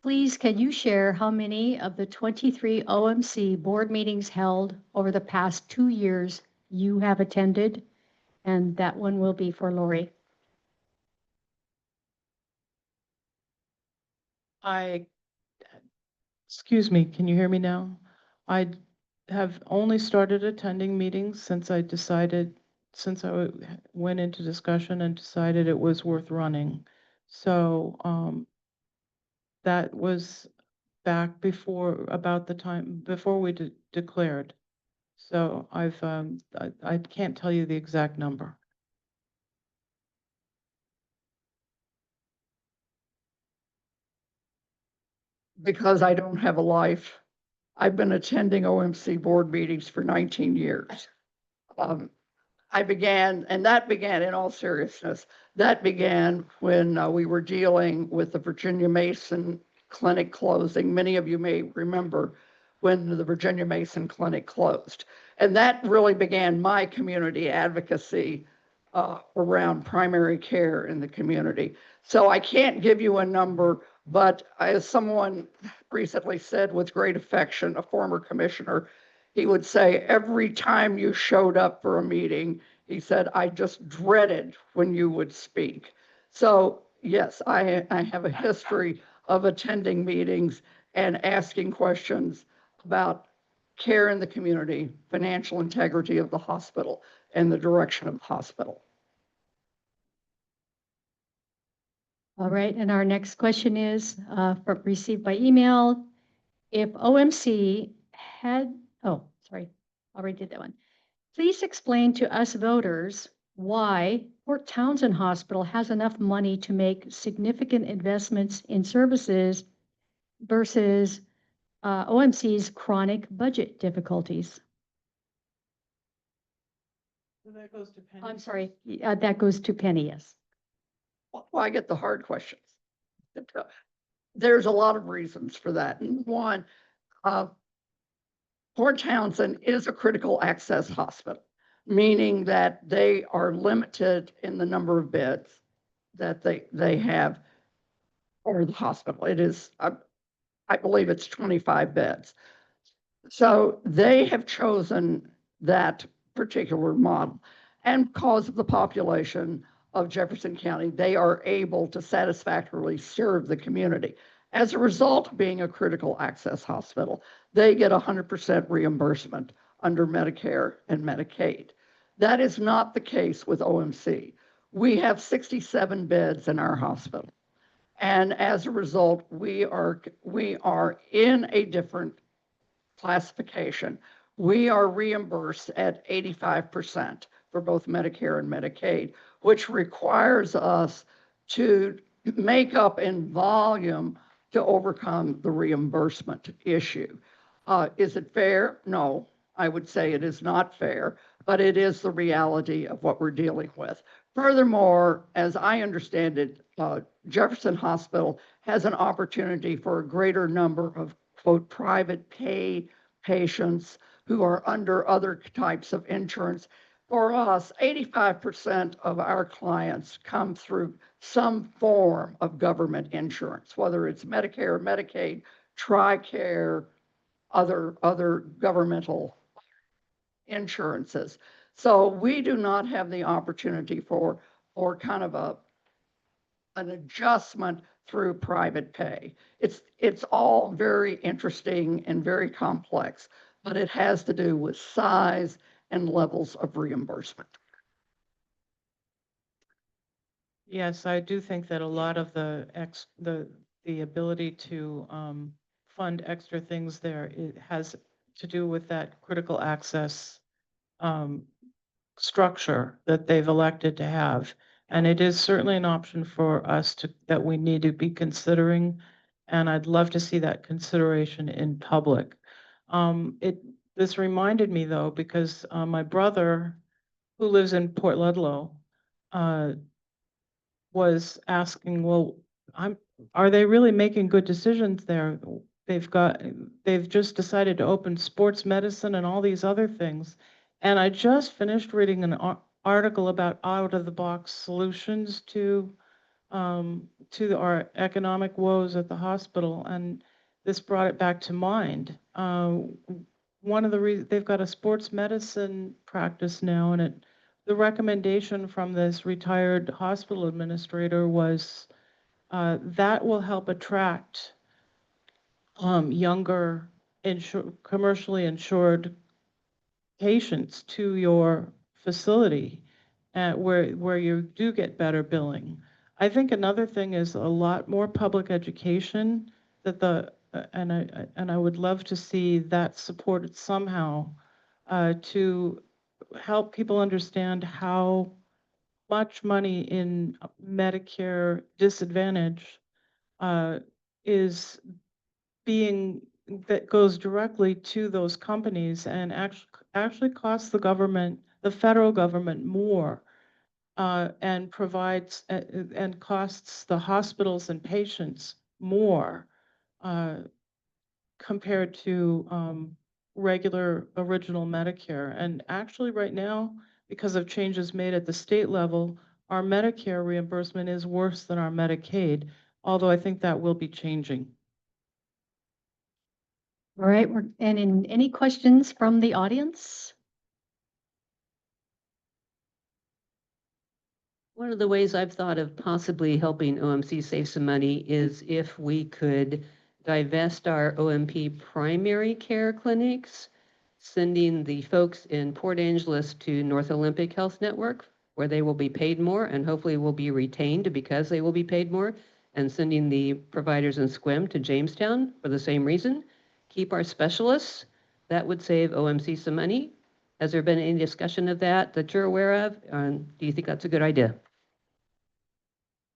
please, can you share how many of the 23 OMC board meetings held over the past 2 years you have attended? And that one will be for Lori. Excuse me, can you hear me now? I have only started attending meetings since I went into discussion and decided it was worth running. So that was back about the time before we declared. So I can't tell you the exact number. Because I don't have a life. I've been attending OMC board meetings for 19 years. I began, and that began, in all seriousness, that began when we were dealing with the Virginia Mason Clinic closing. Many of you may remember when the Virginia Mason Clinic closed. And that really began my community advocacy around primary care in the community. So I can't give you a number, but as someone recently said with great affection, a former commissioner, he would say, every time you showed up for a meeting, he said, I just dreaded when you would speak. So yes, I have a history of attending meetings and asking questions about care in the community, financial integrity of the hospital, and the direction of the hospital. All right, and our next question is received by email. If OMC had, oh, sorry, already did that one. Please explain to us voters why Port Townsend Hospital has enough money to make significant investments in services versus OMC's chronic budget difficulties. So that goes to Penny. I'm sorry, that goes to Penny, yes. Well, I get the hard questions. There's a lot of reasons for that. One, Port Townsend is a critical access hospital, meaning that they are limited in the number of beds that they have, or the hospital. It is, I believe it's 25 beds. So they have chosen that particular model. And because of the population of Jefferson County, they are able to satisfactorily serve the community. As a result of being a critical access hospital, they get 100% reimbursement under Medicare and Medicaid. That is not the case with OMC. We have 67 beds in our hospital. And as a result, we are in a different classification. We are reimbursed at 85% for both Medicare and Medicaid, which requires us to make up in volume to overcome the reimbursement issue. Is it fair? No, I would say it is not fair, but it is the reality of what we're dealing with. Furthermore, as I understand it, Jefferson Hospital has an opportunity for a greater number of, quote, private pay patients who are under other types of insurance. For us, 85% of our clients come through some form of government insurance, whether it's Medicare, Medicaid, TRICARE, other governmental insurances. So we do not have the opportunity for kind of an adjustment through private pay. It's all very interesting and very complex, but it has to do with size and levels of reimbursement. Yes, I do think that a lot of the ability to fund extra things there, it has to do with that critical access structure that they've elected to have. And it is certainly an option for us that we need to be considering. And I'd love to see that consideration in public. This reminded me though, because my brother, who lives in Port Ludlow, was asking, well, are they really making good decisions there? They've just decided to open sports medicine and all these other things. And I just finished reading an article about out-of-the-box solutions to our economic woes at the hospital, and this brought it back to mind. One of the reasons they've got a sports medicine practice now, and the recommendation from this retired hospital administrator was that will help attract younger commercially insured patients to your facility where you do get better billing. I think another thing is a lot more public education that and I would love to see that supported somehow to help people understand how much money in Medicare disadvantage is that goes directly to those companies and actually costs the government, the federal government, more and provides and costs the hospitals and patients more compared to regular original Medicare. And actually right now, because of changes made at the state level, our Medicare reimbursement is worse than our Medicaid, although I think that will be changing. All right, and any questions from the audience? One of the ways I've thought of possibly helping OMC save some money is if we could divest our OMP primary care clinics sending the folks in Port Angeles to North Olympic Health Network, where they will be paid more and hopefully will be retained because they will be paid more, and sending the providers in Sequim to Jamestown for the same reason. Keep our specialists. That would save OMC some money. Has there been any discussion of that you're aware of? Do you think that's a good idea?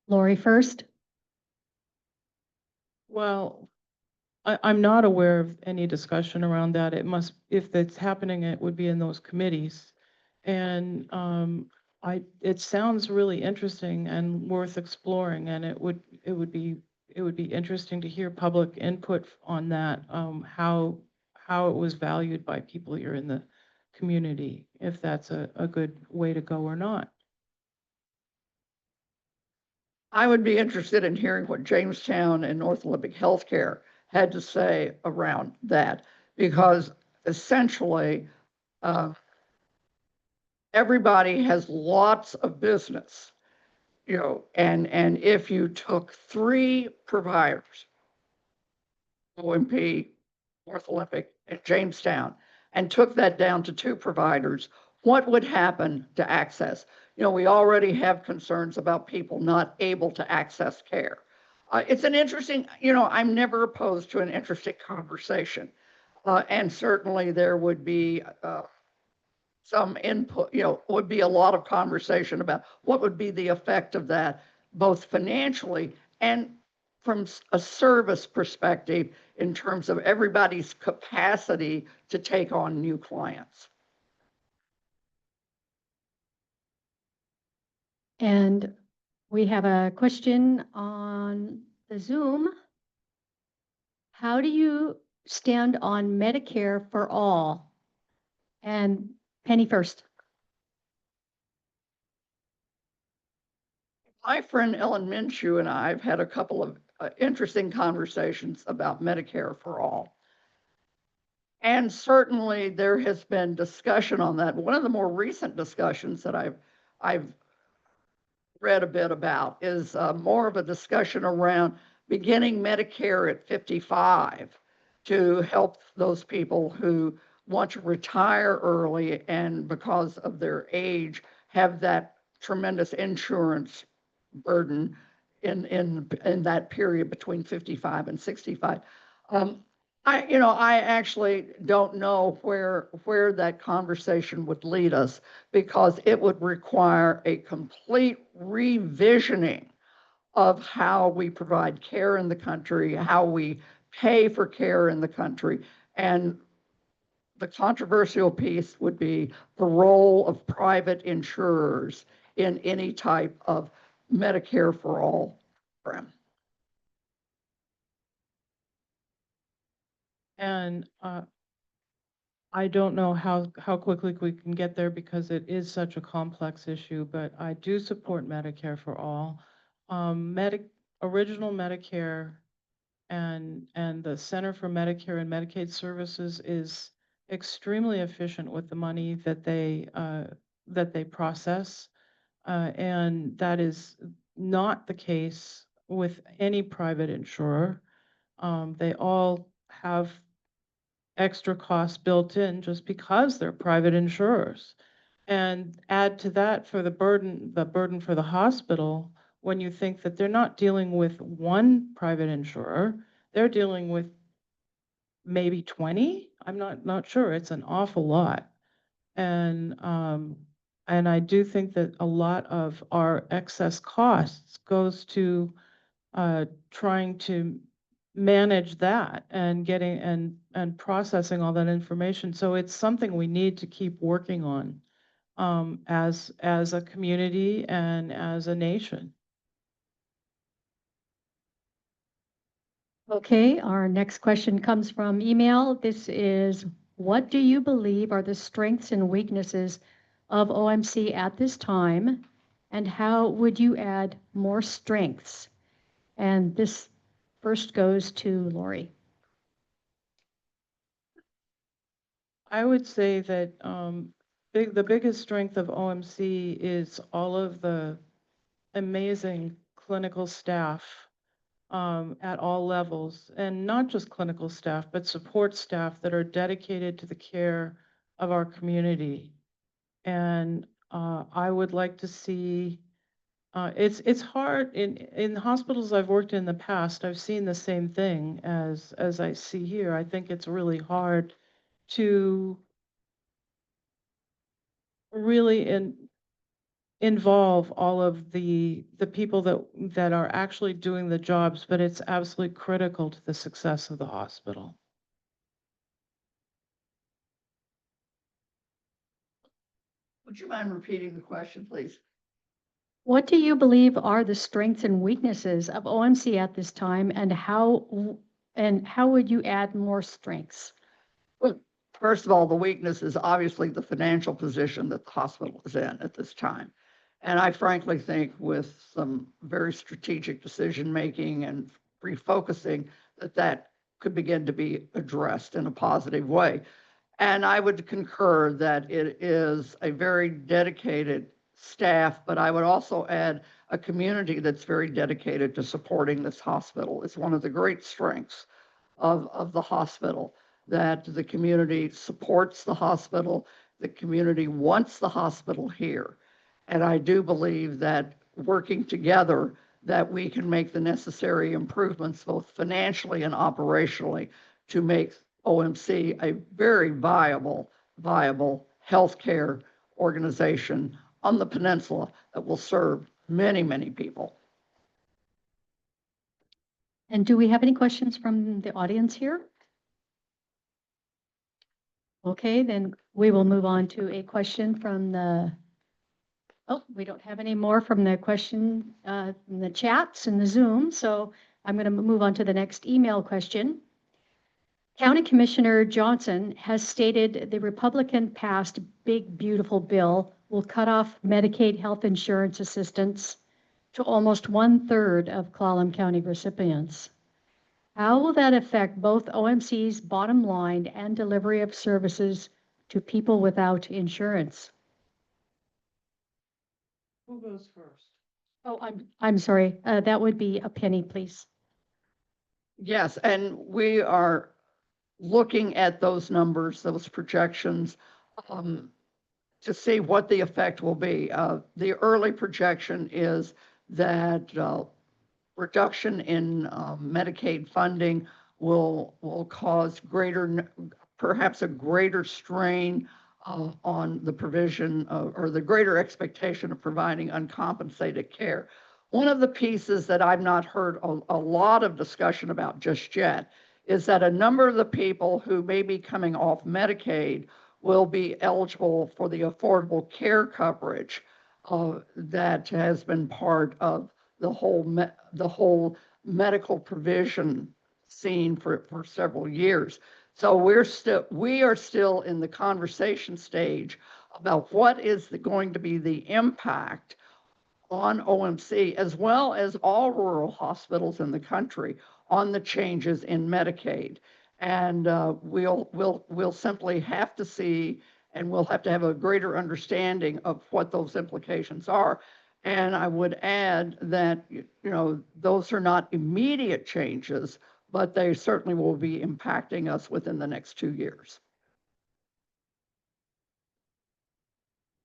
Lori first. Well, I'm not aware of any discussion around that. It must, if that's happening, it would be in those committees. And it sounds really interesting and worth exploring, and it would be interesting to hear public input on that, how it was valued by people here in the community, if that's a good way to go or not. I would be interested in hearing what Jamestown and North Olympic Healthcare had to say around that, because essentially everybody has lots of business, and if you took 3 providers, OMP, North Olympic, and Jamestown, and took that down to 2 providers, what would happen to access? We already have concerns about people not able to access care. It's an interesting, I'm never opposed to an interesting conversation. And certainly there would be some input, would be a lot of conversation about what would be the effect of that, both financially and from a service perspective in terms of everybody's capacity to take on new clients. And we have a question on the Zoom. How do you stand on Medicare for all? And Penny first. My friend Ellen Minshew and I have had a couple of interesting conversations about Medicare for all. And certainly there has been discussion on that. One of the more recent discussions that I've read a bit about is more of a discussion around beginning Medicare at 55 to help those people who want to retire early and because of their age have that tremendous insurance burden in that period between 55 and 65. I actually don't know where that conversation would lead us, because it would require a complete revisioning of how we provide care in the country, how we pay for care in the country. And the controversial piece would be the role of private insurers in any type of Medicare for all program. And I don't know how quickly we can get there because it is such a complex issue, but I do support Medicare for all. Original Medicare and the Center for Medicare and Medicaid Services is extremely efficient with the money that they process, and that is not the case with any private insurer. They all have extra costs built in just because they're private insurers. And add to that for the burden for the hospital, when you think that they're not dealing with one private insurer, they're dealing with maybe 20. I'm not sure. It's an awful lot. And I do think that a lot of our excess costs goes to trying to manage that and getting and processing all that information. So it's something we need to keep working on as a community and as a nation. Okay, our next question comes from email. This is, what do you believe are the strengths and weaknesses of OMC at this time? And how would you add more strengths? And this first goes to Lori. I would say that the biggest strength of OMC is all of the amazing clinical staff at all levels, and not just clinical staff, but support staff that are dedicated to the care of our community. And I would like to see, it's hard in hospitals I've worked in the past, I've seen the same thing as I see here. I think it's really hard to really involve all of the people that are actually doing the jobs, but it's absolutely critical to the success of the hospital. Would you mind repeating the question, please? What do you believe are the strengths and weaknesses of OMC at this time, and how would you add more strengths? Well, first of all, the weakness is obviously the financial position that the hospital is in at this time. And I frankly think with some very strategic decision-making and refocusing, that could begin to be addressed in a positive way. And I would concur that it is a very dedicated staff, but I would also add a community that's very dedicated to supporting this hospital. It's one of the great strengths of the hospital, that the community supports the hospital, the community wants the hospital here. And I do believe that working together, that we can make the necessary improvements, both financially and operationally, to make OMC a very viable healthcare organization on the peninsula that will serve many, many people. And do we have any questions from the audience here? Okay, then we will move on to a question from we don't have any more from the question in the chats in the Zoom, so I'm going to move on to the next email question. County Commissioner Johnson has stated the Republican passed Big Beautiful Bill will cut off Medicaid health insurance assistance to almost 1/3 of Clallam County recipients. How will that affect both OMC's bottom line and delivery of services to people without insurance? Who goes first? Oh, I'm sorry. That would be a Penny, please. Yes, and we are looking at those numbers, those projections, to see what the effect will be. The early projection is that reduction in Medicaid funding will cause perhaps a greater strain on the provision or the greater expectation of providing uncompensated care. One of the pieces that I've not heard a lot of discussion about just yet is that a number of the people who may be coming off Medicaid will be eligible for the Affordable Care coverage that has been part of the whole medical provision scene for several years. So we are still in the conversation stage about what is going to be the impact on OMC, as well as all rural hospitals in the country, on the changes in Medicaid. And we'll simply have to see, and we'll have to have a greater understanding of what those implications are. And I would add that, those are not immediate changes, but they certainly will be impacting us within the next 2 years.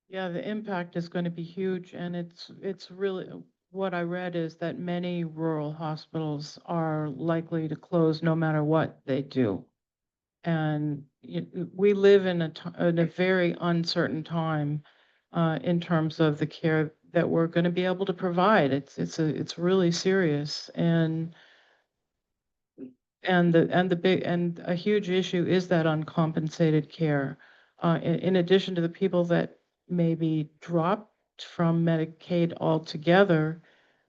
Yeah, the impact is going to be huge, and it's really, what I read is that many rural hospitals are likely to close no matter what they do. And we live in a very uncertain time in terms of the care that we're going to be able to provide. It's really serious, and a huge issue is that uncompensated care. In addition to the people that maybe dropped from Medicaid altogether,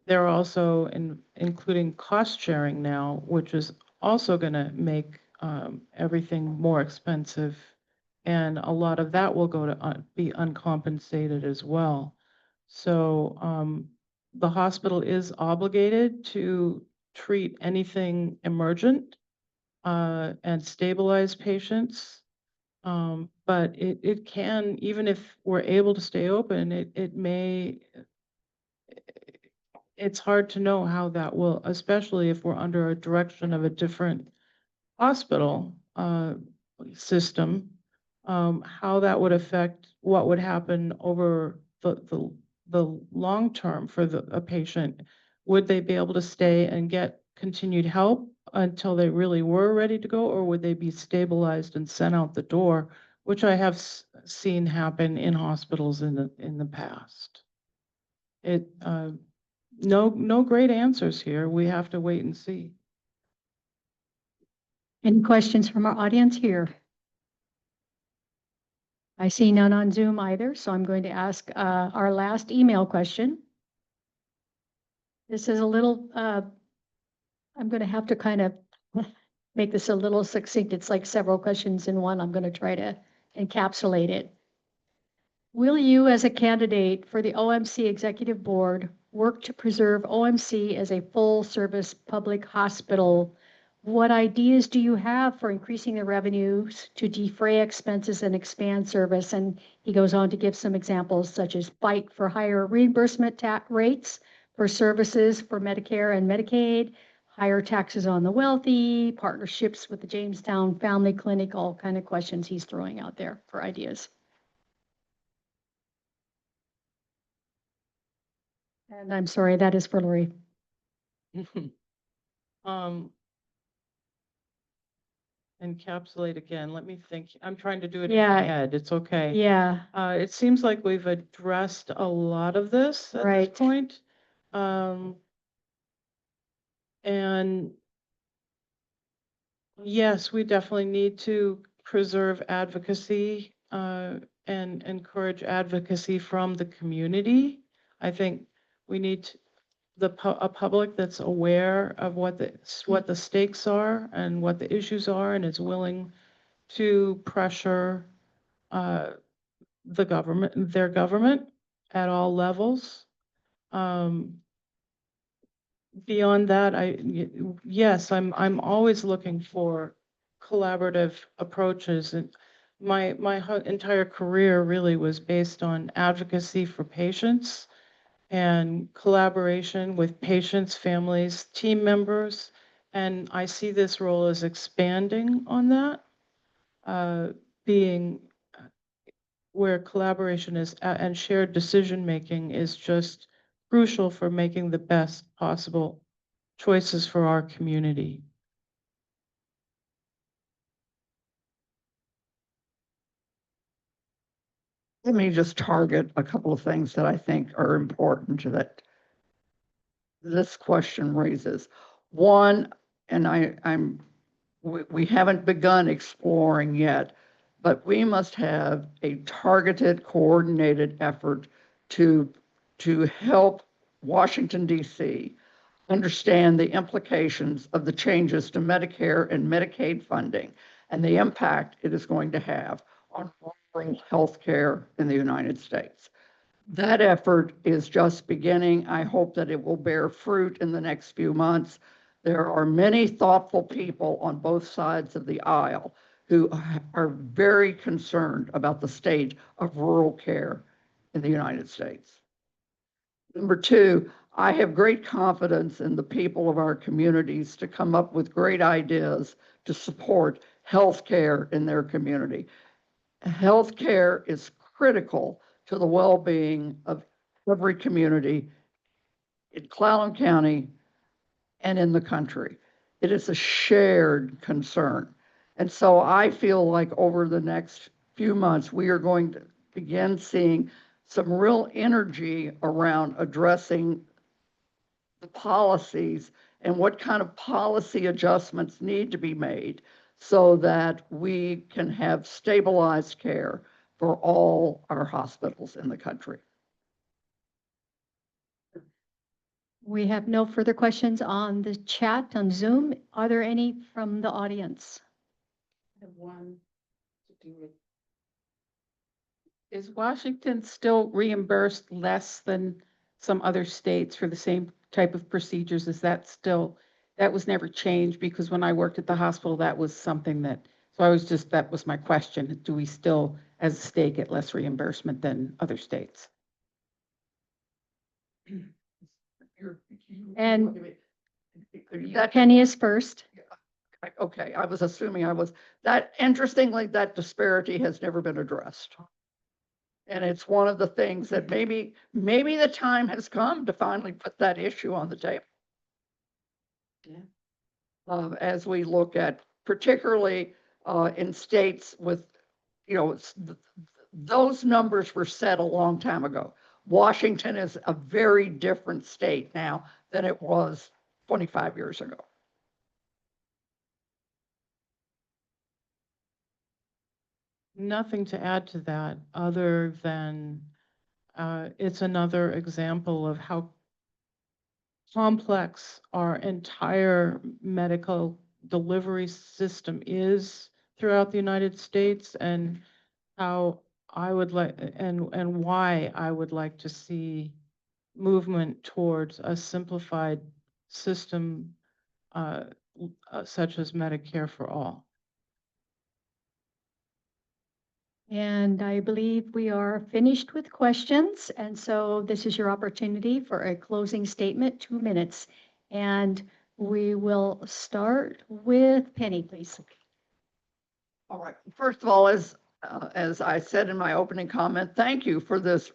they're also including cost sharing now, which is also going to make everything more expensive. And a lot of that will go to be uncompensated as well. So the hospital is obligated to treat anything emergent and stabilize patients. But it can, even if we're able to stay open, it may it's hard to know how that will, especially if we're under a direction of a different hospital system, how that would affect what would happen over the long term for a patient. Would they be able to stay and get continued help until they really were ready to go, or would they be stabilized and sent out the door, which I have seen happen in hospitals in the past. No great answers here. We have to wait and see. Any questions from our audience here? I see none on Zoom either, so I'm going to ask our last email question. This is a little, I'm going to have to kind of make this a little succinct. It's like several questions in one. I'm going to try to encapsulate it. Will you, as a candidate for the OMC Executive Board, work to preserve OMC as a full-service public hospital? What ideas do you have for increasing the revenues to defray expenses and expand service? And he goes on to give some examples such as fight for higher reimbursement rates for services for Medicare and Medicaid, higher taxes on the wealthy, partnerships with the Jamestown Family Clinic, all kind of questions he's throwing out there for ideas. And I'm sorry, that is for Lori. Encapsulate again. Let me think. I'm trying to do it in Yeah. my head. It's okay. Yeah, It seems like we've addressed a lot of this at Right. this point. And yes, we definitely need to preserve advocacy and encourage advocacy from the community. I think we need a public that's aware of what the stakes are and what the issues are, and is willing to pressure their government at all levels. Beyond that, yes, I'm always looking for collaborative approaches, and my entire career really was based on advocacy for patients and collaboration with patients, families, team members, and I see this role as expanding on that, being where collaboration is and shared decision making is just crucial for making the best possible choices for our community. Let me just target a couple of things that I think are important that this question raises. One, and we haven't begun exploring yet, but we must have a targeted, coordinated effort to help Washington, D.C. understand the implications of the changes to Medicare and Medicaid funding and the impact it is going to have on rural health care in the United States. That effort is just beginning. I hope that it will bear fruit in the next few months. There are many thoughtful people on both sides of the aisle who are very concerned about the state of rural care in the United States. Number two, I have great confidence in the people of our communities to come up with great ideas to support healthcare in their community. Healthcare is critical to the well-being of every community in Clallam County and in the country. It is a shared concern. And so I feel like over the next few months, we are going to begin seeing some real energy around addressing the policies and what kind of policy adjustments need to be made so that we can have stabilized care for all our hospitals in the country. we have no further questions on the chat on Zoom. Are there any from the audience? I have one to do with. Is Washington still reimbursed less than some other states for the same type of procedures? Is that still, that was never changed? Because when I worked at the hospital, that was something that, that was my question. Do we still, as a state, get less reimbursement than other states? And That, Penny is first. okay, I was assuming that interestingly, that disparity has never been addressed. And it's one of the things that maybe the time has come to finally put that issue on the table. As we look at particularly in states with, those numbers were set a long time ago. Washington is a very different state now than it was 25 years ago. Nothing to add to that, other than it's another example of how complex our entire medical delivery system is throughout the United States, and how I would like, and why I would like to see movement towards a simplified system such as Medicare for all. And I believe we are finished with questions. And so this is your opportunity for a closing statement, 2 minutes. And we will start with Penny, please. All right. First of all, as I said in my opening comment, thank you for this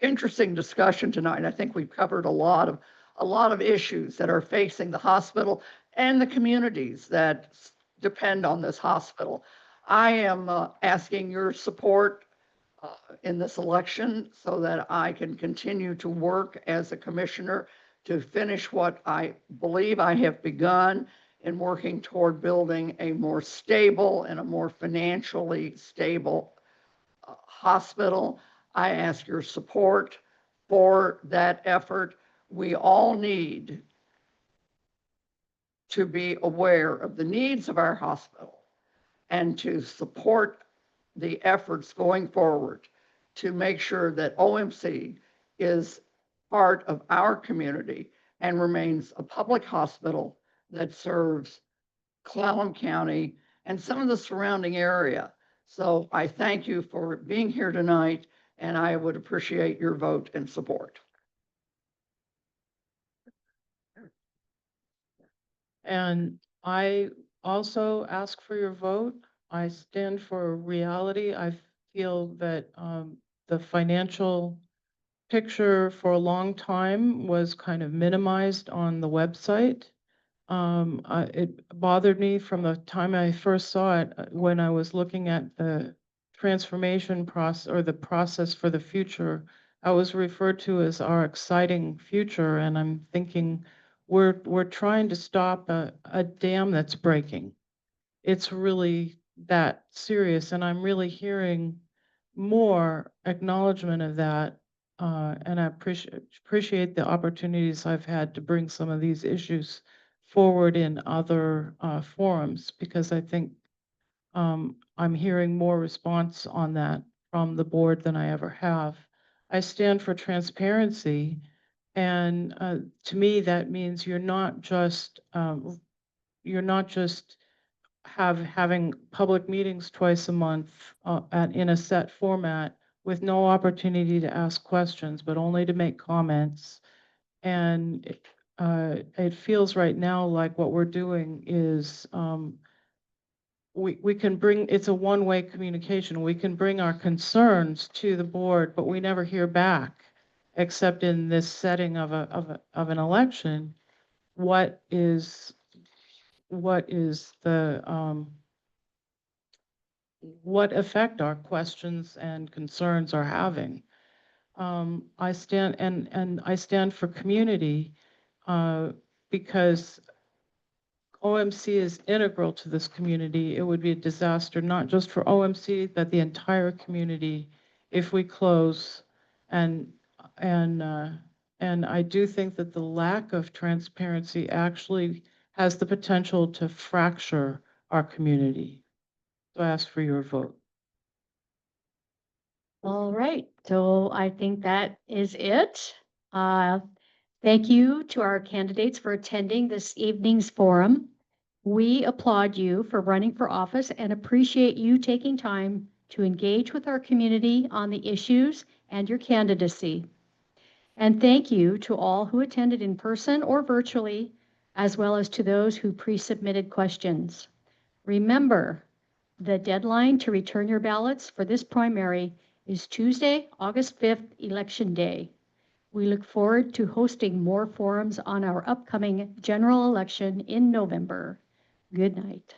interesting discussion tonight. I think we've covered a lot of issues that are facing the hospital and the communities that depend on this hospital. I am asking your support in this election so that I can continue to work as a commissioner to finish what I believe I have begun in working toward building a more stable and a more financially stable hospital. I ask your support for that effort. We all need to be aware of the needs of our hospital and to support the efforts going forward to make sure that OMC is part of our community and remains a public hospital that serves Clallam County and some of the surrounding area. So I thank you for being here tonight, and I would appreciate your vote and support. And I also ask for your vote. I stand for reality. I feel that the financial picture for a long time was kind of minimized on the website. It bothered me from the time I first saw it when I was looking at the transformation process, or the process for the future. I was referred to as our exciting future, and I'm thinking we're trying to stop a dam that's breaking. It's really that serious, and I'm really hearing more acknowledgement of that. And I appreciate the opportunities I've had to bring some of these issues forward in other forums, because I think I'm hearing more response on that from the board than I ever have. I stand for transparency, and to me that means you're not just having public meetings twice a month in a set format with no opportunity to ask questions, but only to make comments. And it feels right now like what we're doing is we can bring, it's a one-way communication. We can bring our concerns to the board, but we never hear back, except in this setting of an election. What is the what effect our questions and concerns are having? I stand and I stand for community because OMC is integral to this community. It would be a disaster, not just for OMC, but the entire community if we close. And I do think that the lack of transparency actually has the potential to fracture our community. So I ask for your vote. All right, so I think that is it. Thank you to our candidates for attending this evening's forum. We applaud you for running for office and appreciate you taking time to engage with our community on the issues and your candidacy. And thank you to all who attended in person or virtually, as well as to those who pre-submitted questions. Remember, the deadline to return your ballots for this primary is Tuesday, August 5th, Election Day. We look forward to hosting more forums on our upcoming general election in November. Good night.